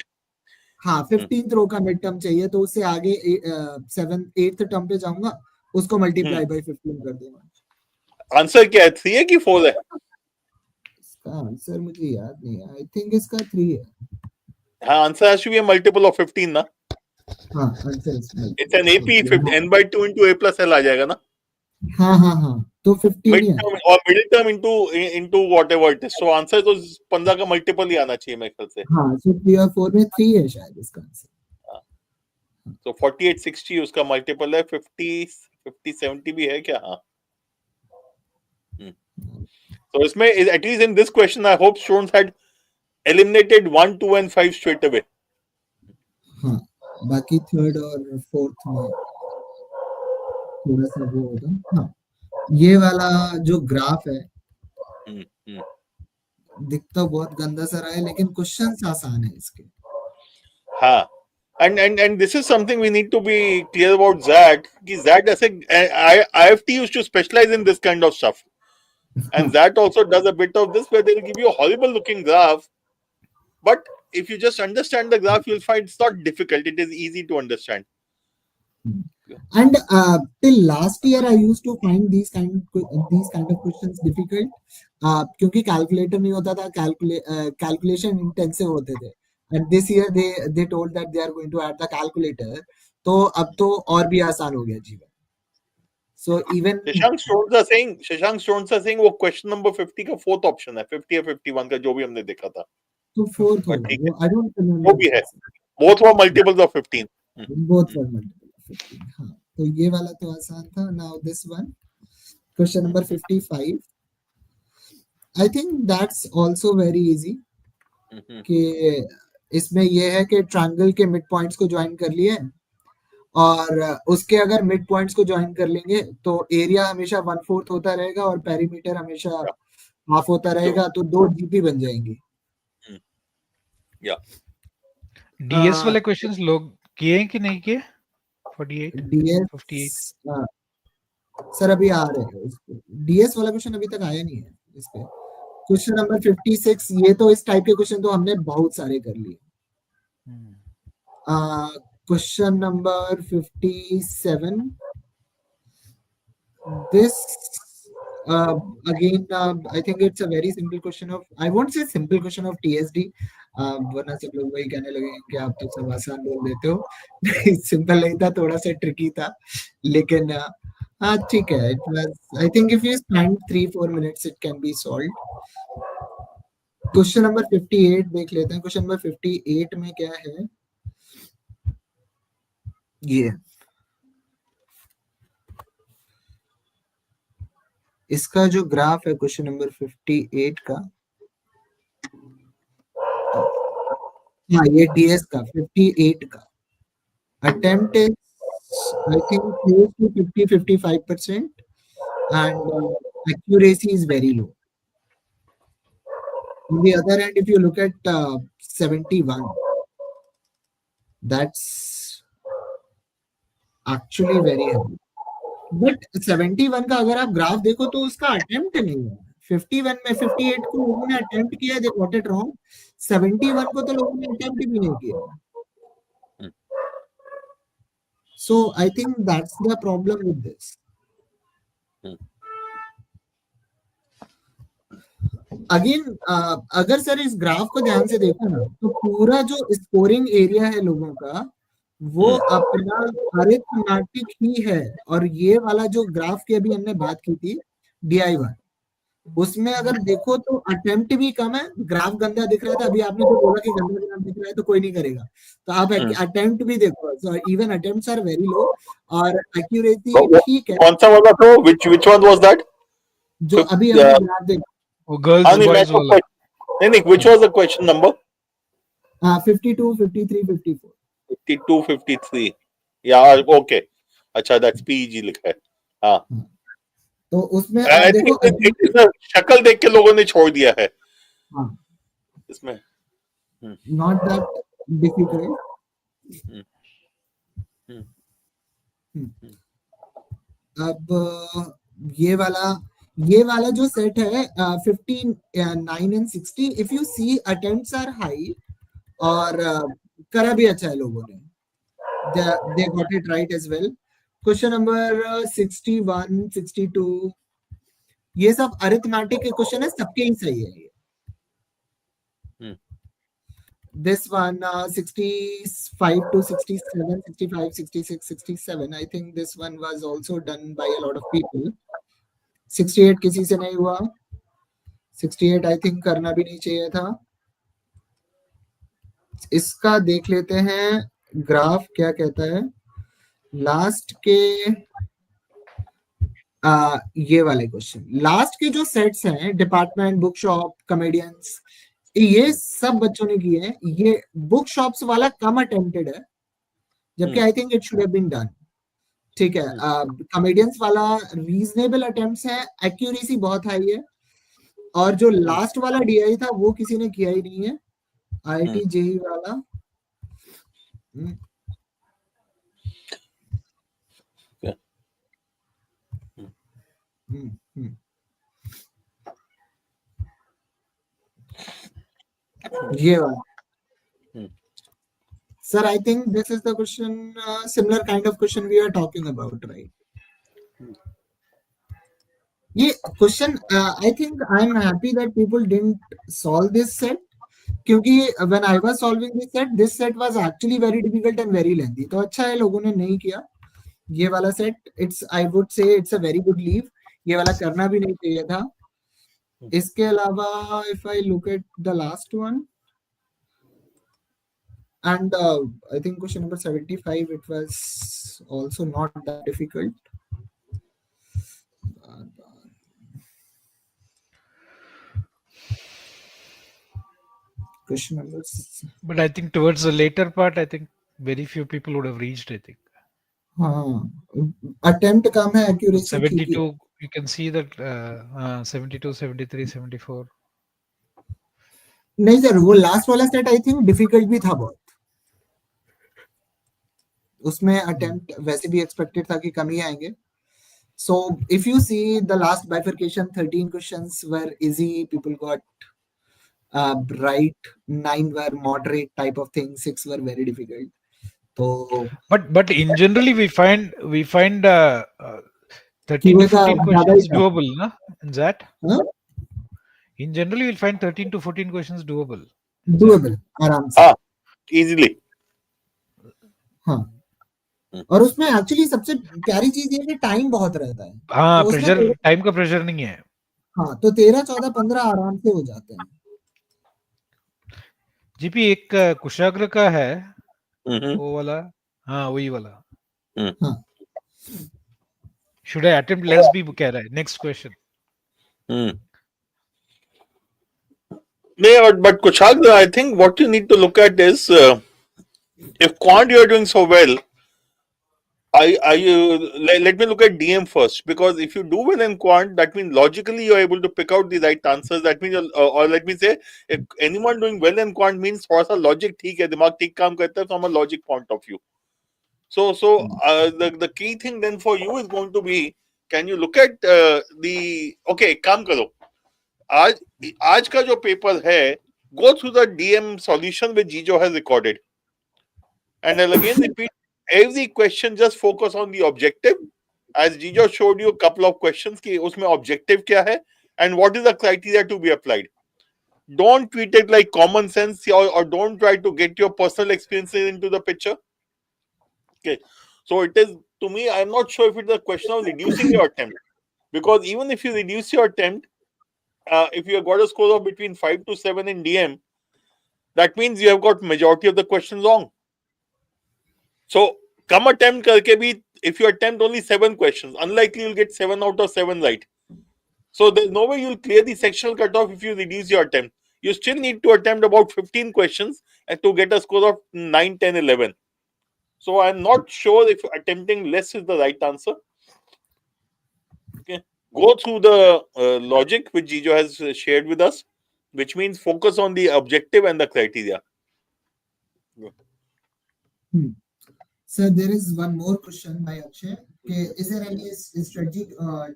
हाँ, 15th रो का मिड टर्म चाहिए, तो उससे आगे 7th 8th टर्म पे जाऊंगा, उसको मल्टीप्लाई बाय 15 कर दूंगा. आंसर क्या है, 3 है कि 4 है? इसका आंसर मुझे याद नहीं है. आई थिंक इसका 3 है. हाँ, answer has to be a multiple of 15 ना. हाँ, answer it's an AP. n/2 into a plus l आ जाएगा ना. हाँ, तो 15 मिड ही है. टर्म और middle term into whatever it is. So answer तो 15 का मल्टीपल ही आना चाहिए मेरे ख्याल से. हाँ, सो 3 और 4 में 3 है शायद इसका आंसर. तो 48 60 उसका मल्टीपल है. 50 70 भी है क्या? हाँ. तो इसमें at least in this question I hope students had eliminated 1 2 and 5 straight away. हाँ, बाकी थर्ड और फोर्थ में थोड़ा सा वो होगा. हाँ, ये वाला जो ग्राफ है दिखता बहुत गंदा सा रहा है, लेकिन क्वेश्चंस आसान है इसके. हाँ. And this is something we need to be clear about that. That as IFT used to specialize in this kind of stuff, and that also does a bit of this, where they'll give you a horrible looking graph, but if you just understand the graph, you'll find it's not difficult. It is easy to understand. And till last year, I used to find these kind of questions difficult. क्योंकि calculator नहीं होता था, calculation intensive होते थे. And this year they told that they are going to add the calculator. तो अब तो और भी आसान हो गया Jeevan. So even Shashank stones are saying वो क्वेश्चन नंबर 50 का फोर्थ ऑप्शन है, 50 या 51 का जो भी हमने देखा था. तो fourth बट होगा ठीक वो. है, I don't वो remember. भी है. Both were multiples of 15. Both were multiple of 15. हाँ. तो ये वाला तो आसान था. Now this one, question number 55. I think that's also very easy. कि इसमें ये है कि ट्रायंगल के मिड पॉइंट्स को ज्वाइन कर लिए और उसके अगर मिड पॉइंट्स को ज्वाइन कर लेंगे तो एरिया हमेशा 1/4 होता रहेगा और पेरीमीटर हमेशा हाफ होता रहेगा, तो 2 जीपी बन जाएंगी. या डीएस वाले क्वेश्चंस लोग किए हैं कि नहीं किए? 48 डीएस 58 सर अभी आ रहे हैं उस पे. डीएस वाला क्वेश्चन अभी तक आया नहीं है इस पे. क्वेश्चन नंबर 56, ये तो इस टाइप के क्वेश्चन तो हमने बहुत सारे कर लिए. Question number 57. This again, I think it's a very simple question of, I won't say simple question of TSD. वरना सब लोग वही कहने लगे कि आप तो सब आसान बोल देते हो. सिंपल नहीं था, थोड़ा सा ट्रिकी था, लेकिन हाँ ठीक है. It was, I think if you spend 3-4 minutes, it can be solved. Question number 58 देख लेते हैं. Question number 58 में क्या है? ये इसका जो ग्राफ है क्वेश्चन नंबर 58 का, हाँ ये डीएस का 58 का attempt is I think close to 50-55% and accuracy is very low. On the other hand, if you look at 71, that's actually very heavy. But 71 का अगर आप ग्राफ देखो तो उसका अटेम्प्ट नहीं है. 51 में 58 को लोगों ने अटेम्प्ट किया, दे गॉट इट रॉन्ग. 71 को तो लोगों ने अटेम्प्ट भी नहीं किया. So I think that's the problem with this. Again अगर सर इस ग्राफ को ध्यान से देखो ना, तो पूरा जो स्कोरिंग एरिया है लोगों का वो अपना अरिथमेटिक ही है. और ये वाला जो ग्राफ की अभी हमने बात की थी DI1, उसमें अगर देखो तो अटेम्प्ट भी कम है. ग्राफ गंदा दिख रहा था, अभी आपने जो बोला कि गंदा ग्राफ दिख रहा है तो कोई नहीं करेगा, तो आप अटेम्प्ट भी देखो. So even attempts are very low और एक्यूरेसी ठीक है. कौन सा वाला था? which one was that? जो अभी हमने ग्राफ देखा वो गर्ल्स बॉयज वाला. नहीं, which was the question number? 52, 53, 54. 52, 53. या ओके, अच्छा दैट्स पीजी लिखा है. हाँ, तो उसमें आप देखो शक्ल देख के लोगों ने छोड़ दिया है. हाँ, इसमें नॉट दैट डिफिकल्ट. अब ये वाला जो सेट है 59 and 60, if you see attempts are high और करा भी अच्छा है लोगों ने. they got it right as well. Question number 61, 62, ये सब अरिथमेटिक के क्वेश्चन है, सबके ही सही है ये. This one 65 to 67, 65, 66, 67. I think this one was also done by a lot of people. 68 किसी से नहीं हुआ. 68 I think करना भी नहीं चाहिए था. इसका देख लेते हैं ग्राफ क्या कहता है. लास्ट के ये वाले क्वेश्चन, लास्ट के जो सेट्स हैं, डिपार्टमेंट, बुक शॉप, कॉमेडियंस, ये सब बच्चों ने किए हैं. ये बुक शॉप्स वाला कम अटेम्प्टेड है, जबकि I think it should have been done. ठीक है. कॉमेडियंस वाला रीजनेबल अटेम्प्ट्स है, एक्यूरेसी बहुत हाई है. और जो लास्ट वाला डीआई था वो किसी ने किया ही नहीं है, आईआईटी जेई वाला. ये वाला Sir, I think this is the question, similar kind of question we are talking about, right? Yeah, question. I think I'm happy that people didn't solve this set. क्योंकि when I was solving this set was actually very difficult and very lengthy. तो अच्छा है लोगों ने नहीं किया ये वाला set. It's I would say it's a very good leave. ये वाला करना भी नहीं चाहिए था. इसके अलावा if I look at the last one and I think question number 75 it was also not that difficult. Question numbers. But I think towards the later part, I think very few people would have reached. I think हाँ attempt कम है accuracy ठीक है. 72. You can see that 72, 73, 74. नहीं sir वो last वाला set I think difficult भी था बहुत. उसमें अटेम्प्ट वैसे भी एक्सपेक्टेड था कि कम ही आएंगे. So if you see the last bifurcation, 13 questions were easy. People got right. 9 were moderate type of thing. 6 were very difficult. So, But in generally we find 13 to 14 questions doable, na? In that. Huh? In general, you'll find 13 to 14 questions doable. Doable, आराम से. हाँ, easily. हाँ. और उसमें actually सबसे प्यारी चीज ये है कि टाइम बहुत रहता है. हाँ, तो प्रेशर टाइम का प्रेशर नहीं है. हाँ, तो 13, 14, 15 आराम से हो जाते हैं. जीपी एक कुशाग्र का है Mhm. वो वाला. हाँ वही वाला. हाँ. Should I attempt less भी कह रहा है. Next question. Yeah, but Kushag, I think what you need to look at is if quant you are doing so well, let me look at DM first, because if you do well in quant, that means logically you are able to pick out the right answers. That means, or let me say, if anyone doing well in quant means थोड़ा सा logic ठीक है, दिमाग ठीक काम करता है from a logic point of view. So the key thing then for you is going to be, can you look at okay, काम करो. आज का जो पेपर है, go through the DM solution which Jijo has recorded, and I'll again repeat every question. Just focus on the objective, as Jijo showed you a couple of questions कि उसमें objective क्या है and what is the criteria to be applied. Don't treat it like common sense, or don't try to get your personal experiences into the picture. Okay, so it is, to me, I'm not sure if it's a question of reducing your attempt, because even if you reduce your attempt, if you have got a score of between 5 to 7 in DM, that means you have got majority of the questions wrong. So come attempt karke bhi, if you attempt only 7 questions, unlikely you'll get 7 out of 7 right. So there's no way you'll clear the sectional cutoff if you reduce your attempt. You still need to attempt about 15 questions and to get a score of 9, 10, 11. So I'm not sure if attempting less is the right answer. Okay. Go through the logic which Jijo has shared with us, which means focus on the objective and the criteria. Sir, there is one more question by Akshay. Okay, is there any strategy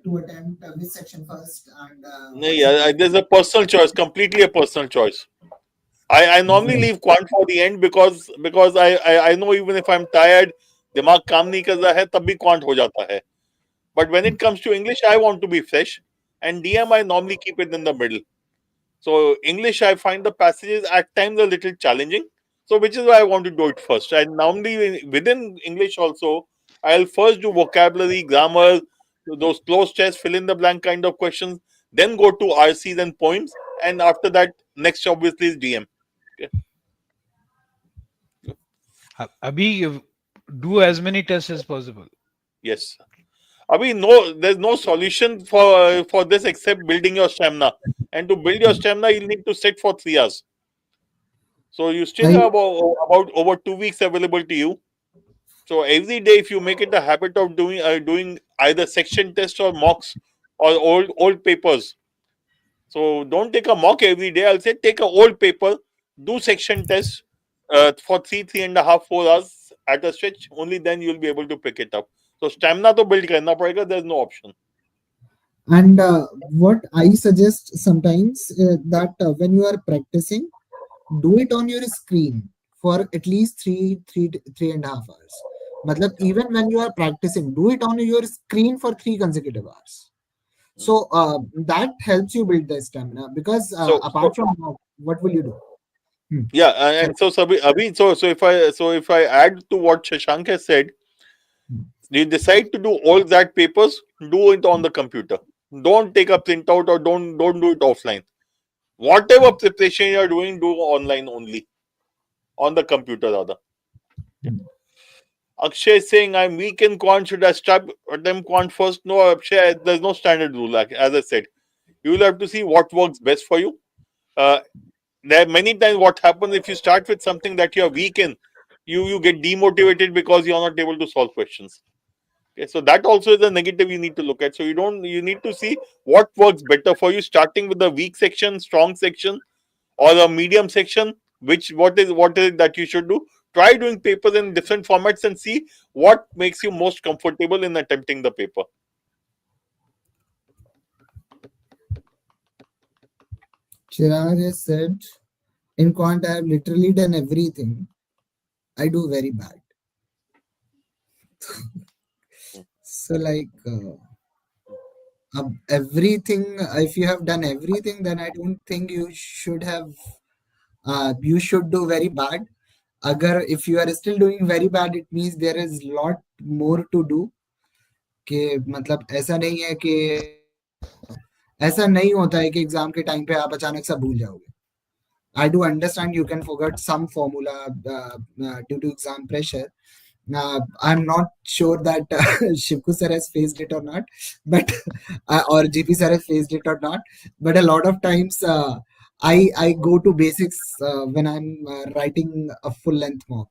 to attempt this section first? And Yeah, there's a personal choice, completely a personal choice. I normally leave quant for the end because I know even if I'm tired, दिमाग काम नहीं कर रहा है तब भी quant हो जाता है. But when it comes to English, I want to be fresh, and DM I normally keep it in the middle. So English, I find the passages at times a little challenging. So which is why I want to do it first. And normally within English also, I'll first do vocabulary, grammar, those closed tests, fill in the blank kind of questions, then go to RCs and points, and after that, next obviously is DM. Abhi, do as many tests as possible. Yes. Abhi, no, there's no solution for this except building your stamina. And to build your stamina, you'll need to sit for 3 hours. So you still have about over 2 weeks available to you. So every day, if you make it a habit of doing either section tests or mocks or old papers. So don't take a mock every day. I'll say take an old paper, do section tests for 3.5, 4 hours at a stretch. Only then you'll be able to pick it up. So stamina to build karna padega. There's no option. And what I suggest sometimes that when you are practicing, do it on your screen for at least 3.5 hours. Matlab, even when you are practicing, do it on your screen for 3 consecutive hours. So that helps you build the stamina, because So apart from that, what will you do? Hmm. yeah, Sorry. and so Abhi, so if I add to what Shashank has said, Hmm. you decide to do all that papers, do it on the computer. Don't take a printout or don't do it offline. Whatever preparation you are doing, do online only, on the computer rather. Hmm. Akshay is saying I'm weak in quant. Should I start attempt quant first? No, Akshay. There's no standard rule. Like as I said, you will have to see what works best for you. Uh, there are many times what happens if you start with something that you are weak in, you get demotivated because you are not able to solve questions. Okay, so that also is a negative you need to look at. So you need to see what works better for you, starting with the weak section, strong section, or a medium section. What is it that you should do? Try doing papers in different formats and see what makes you most comfortable in attempting the paper. Chirag has said, in quant, I have literally done everything. I do very bad. So, like, everything, if you have done everything, then I don't think you should have, you should do very bad. Agar if you are still doing very bad, it means there is lot more to do. कि मतलब ऐसा नहीं है कि ऐसा नहीं होता है कि एग्जाम के टाइम पे आप अचानक सा भूल जाओगे. I do understand you can forget some formula due to exam pressure. I'm not sure that Shivku sir has faced it or not, but or GP sir has faced it or not. But a lot of times I go to basics when I'm writing a full length mock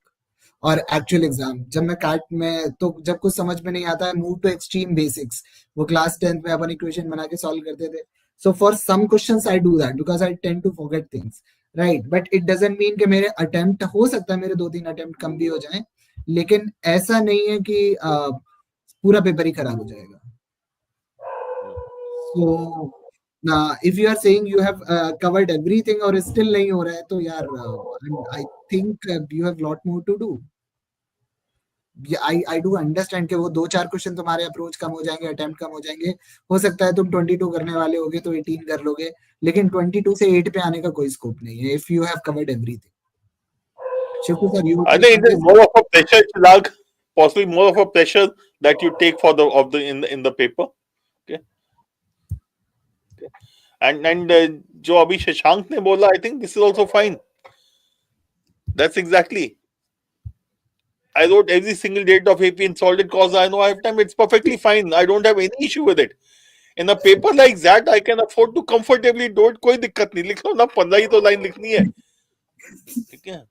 और actual exam. जब मैं cat में, तो जब कुछ समझ में नहीं आता है, मूव टू एक्सट्रीम बेसिक्स. वो क्लास 10th में अपन इक्वेशन बना के सॉल्व करते थे. So for some questions I do that because I tend to forget things, right. But it doesn't mean कि मेरे अटेम्प्ट, हो सकता है मेरे 2-3 अटेम्प्ट कम भी हो जाएं, लेकिन ऐसा नहीं है कि पूरा पेपर ही खराब हो जाएगा. सो if you are saying you have covered everything और still नहीं हो रहा है, तो यार I think you have lot more to do. I do understand कि वो 2-4 क्वेश्चन तुम्हारे अप्रोच कम हो जाएंगे, अटेम्प्ट कम हो जाएंगे. हो सकता है तुम 22 करने वाले होगे तो 18 कर लोगे, लेकिन 22 से 8 पे आने का कोई स्कोप नहीं है if you have covered everything. Shivu sir, you would I say think it is something? more of a pressure, Chirag, possibly more of a pressure that you take for the paper. Okay, and जो अभी शशांक ने बोला, I think this is also fine. That's exactly. I wrote every single date of AP in solid cause. I know I have time. It's perfectly fine. I don't have any issue with it. In a paper like that, I can afford to comfortably do it. कोई दिक्कत नहीं. लिख लो ना, 15 ही तो line लिखनी है. ठीक है.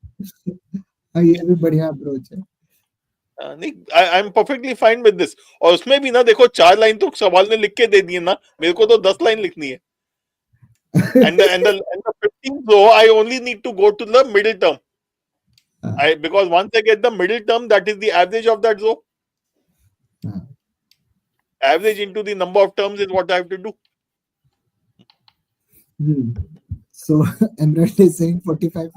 हाँ, ये भी बढ़िया अप्रोच है. नहीं, I am perfectly fine with this. और उसमें भी ना देखो, 4 लाइन तो सवाल ने लिख के दे दिए ना, मेरे को तो 10 लाइन लिखनी है. And the 15th row, I only need to go to the middle term. Because once I get the middle term, that is the average of that row. Average into the number of terms is what I have to do. So Emerald is saying 45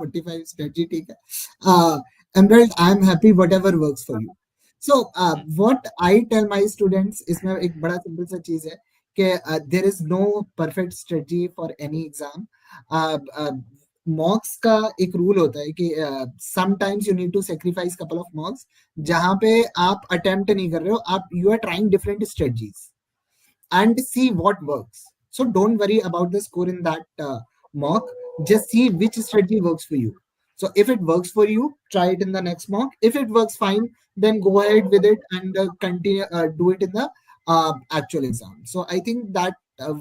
strategy. ठीक है. Emerald, I'm happy whatever works for you. So what I tell my students, इसमें एक बड़ा simple सा चीज है कि there is no perfect strategy for any exam. मॉक्स का एक रूल होता है कि sometimes you need to sacrifice couple of mocks जहां पे आप attempt नहीं कर रहे हो, आप you are trying different strategies and see what works. So don't worry about the score in that mock. Just see which strategy works for you. So if it works for you, try it in the next mock. If it works fine, then go ahead with it and continue do it in the actual exam. So I think that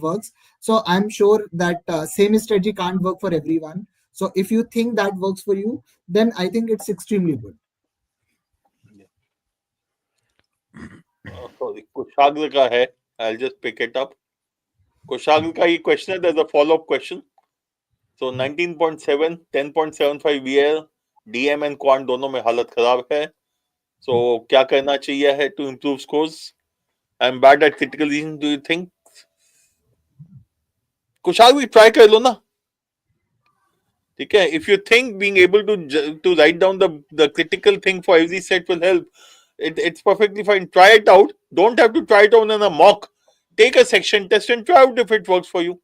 works. So I'm sure that same strategy can't work for everyone. So if you think that works for you, then I think it's extremely good. Sorry, Kushagra का है. I'll just pick it up. Kushagra का ये question है. There's a follow-up question. So 19.7, 10.75 VL, DM and Quant दोनों में हालत खराब है. So क्या करना चाहिए है to improve scores? I'm bad at critical reasoning. Do you think? कुशाग भी ट्राई कर लो ना. Okay, if you think being able to write down the critical thing for every set will help, it's perfectly fine. Try it out. Don't have to try it out in a mock. Take a section test and try out if it works for you.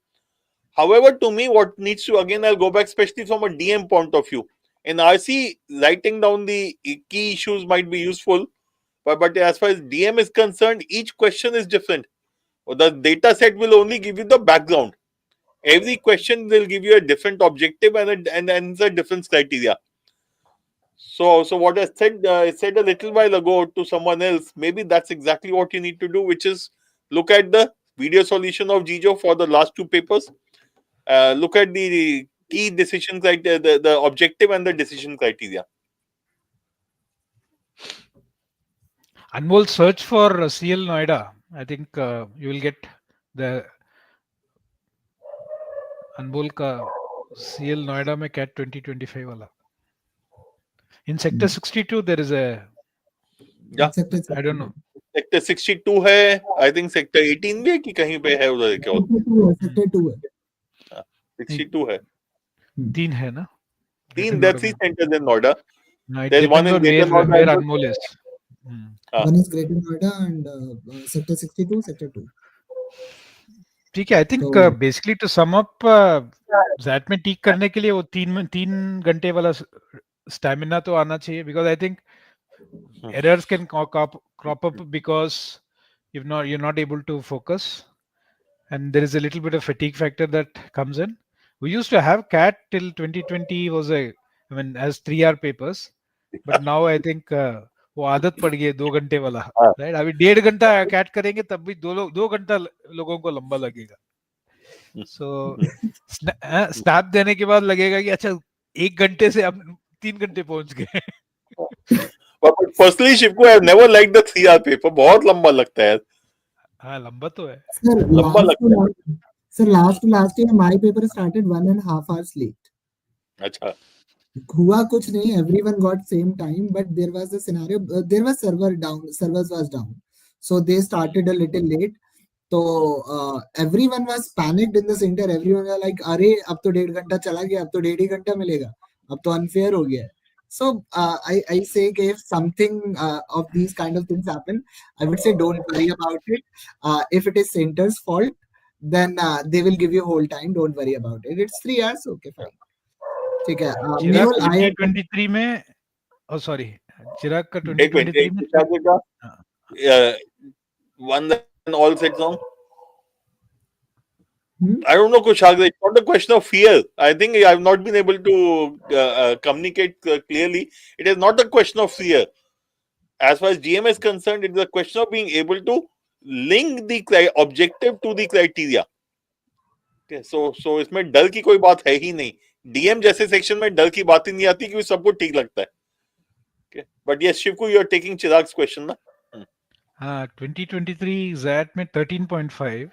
However, to me, what needs to, again, I'll go back, especially from a DM point of view. In RC, writing down the key issues might be useful, but as far as DM is concerned, each question is different. The data set will only give you the background. Every question will give you a different objective and a different criteria. So what I said a little while ago to someone else, maybe that's exactly what you need to do, which is look at the video solution of Gijo for the last two papers. Look at the key decision criteria, the objective and the decision criteria. Anmol, search for CL Noida. I think you will get the Anmol का CL Noida में CAT 2025 वाला. In sector 62 there is a, Yeah, I don't know. Sector 62 है, I think sector 18 भी है कि कहीं पे है उधर क्या सेक्टर 2 है 62 है. तीन है ना? तीन, there are three centers in Noida. No, it There's one depends in on Greater Noida. where Anmol is. one is Greater Noida and sector 62 sector 2. ठीक है. I think So- basically to sum up, ZAT में teak करने के लिए वो 3 घंटे वाला stamina तो आना चाहिए, because I think errors can crop up because you're not able to focus, and there is a little bit of fatigue factor that comes in. We used to have CAT till 2020 was as 3 hour papers, but now I think वो आदत पड़ गई है 2 घंटे वाला, right? अभी 1.5 घंटा cat करेंगे तब भी 2 घंटा लोगों को लंबा लगेगा. सो स्नैप देने के बाद लगेगा कि अच्छा 1 घंटे से हम 3 घंटे पहुंच गए. But personally, Shivku, I have never liked the 3 hour paper. बहुत लंबा लगता है. हाँ, लंबा तो है. Sir, लंबा लगता है. last to last year my paper started 1.5 hours late. अच्छा. हुआ कुछ नहीं, everyone got same time, but there was a scenario, there was servers was down, so they started a little late. So everyone was panicked in the center. Everyone was like, अरे अब तो 1.5 घंटा चला गया, अब तो 1.5 ही घंटा मिलेगा, अब तो unfair हो गया. So I say if something of these kind of things happen, I would say don't worry about it. If it is center's fault, then they will give you whole time. Don't worry about it. It's 3 hours, okay, fine. ठीक है. चिराग Mehul, I 2023 में, sorry, चिराग का 2023 में one and all sets on. Hmm? I don't know, Kushag. It's not a question of fear. I think I have not been able to communicate clearly. It is not a question of fear. As far as GM is concerned, it is a question of being able to link the objective to the criteria. Okay, so इसमें डर की कोई बात है ही नहीं. DM जैसे section में डर की बात ही नहीं आती क्योंकि सबको ठीक लगता है. Okay, but yes, Shivku, you are taking Chirag's question, ना? हाँ, 2023 ZAT में 13.5.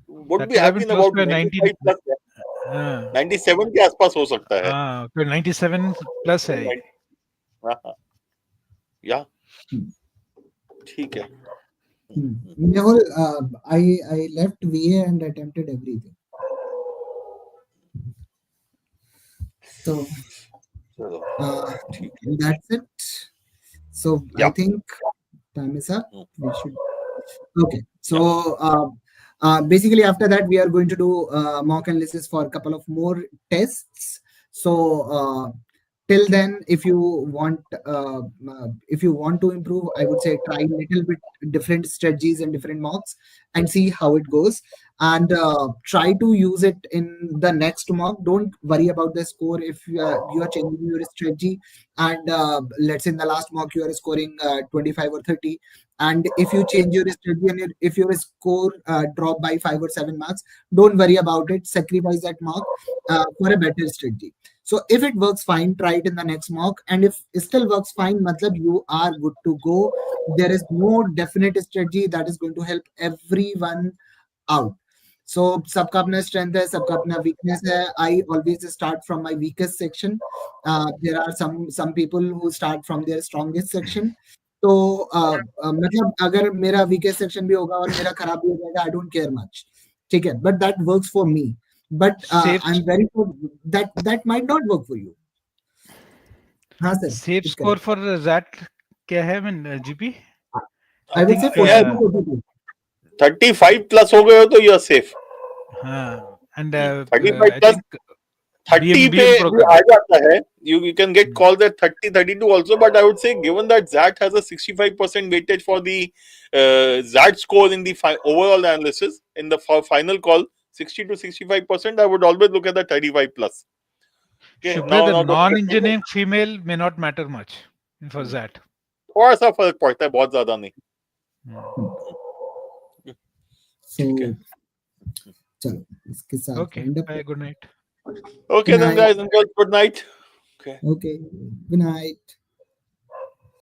Would be happy about 95 plus. 97 के आसपास हो सकता है. हाँ, तो 97 प्लस है. या ठीक है. Mehul, I left VA and attempted everything. So that's it. So I think time is up. We should. Okay. So basically after that we are going to do mock analysis for a couple of more tests. So till then, if you want to improve, I would say try a little bit different strategies and different mocks and see how it goes, and try to use it in the next mock. Don't worry about the score if you are changing your strategy, and let's say in the last mock you are scoring 25 or 30, and if you change your strategy and if your score drop by 5 or 7 marks, don't worry about it. Sacrifice that mock for a better strategy. So if it works fine, try it in the next mock. And if it still works fine, matlab you are good to go. There is no definite strategy that is going to help everyone out. So सबका अपना strength है, सबका अपना weakness है. I always start from my weakest section. There are some people who start from their strongest section. तो मतलब अगर मेरा weakest section भी होगा और मेरा खराब भी हो जाएगा, I don't care much. ठीक है, but that works for me. but Safe I'm very sure that might not work for you. हाँ sir, safe please score correct. for that क्या है? I mean GP. I I would say think 40 yeah, to 42. 35 plus हो गए हो तो you're safe. हाँ, and 35 I plus think 30 पे BM Pro भी कर आ लो. जाता है. You can get calls at 30, 32 also, but I would say given that XAT has a 65% weightage for the XAT score in the overall analysis in the final call, 60 to 65%, I would always look at the 35 plus. Okay, Shubhdev, the now the question is, non-engineering female may not matter much for that. थोड़ा सा फर्क पड़ता है, बहुत ज्यादा नहीं. ठीक है. So चलो इसके साथ Okay, wind up. bye, good night. Okay Good then night. guys and girls, good night. Okay. Okay, good night.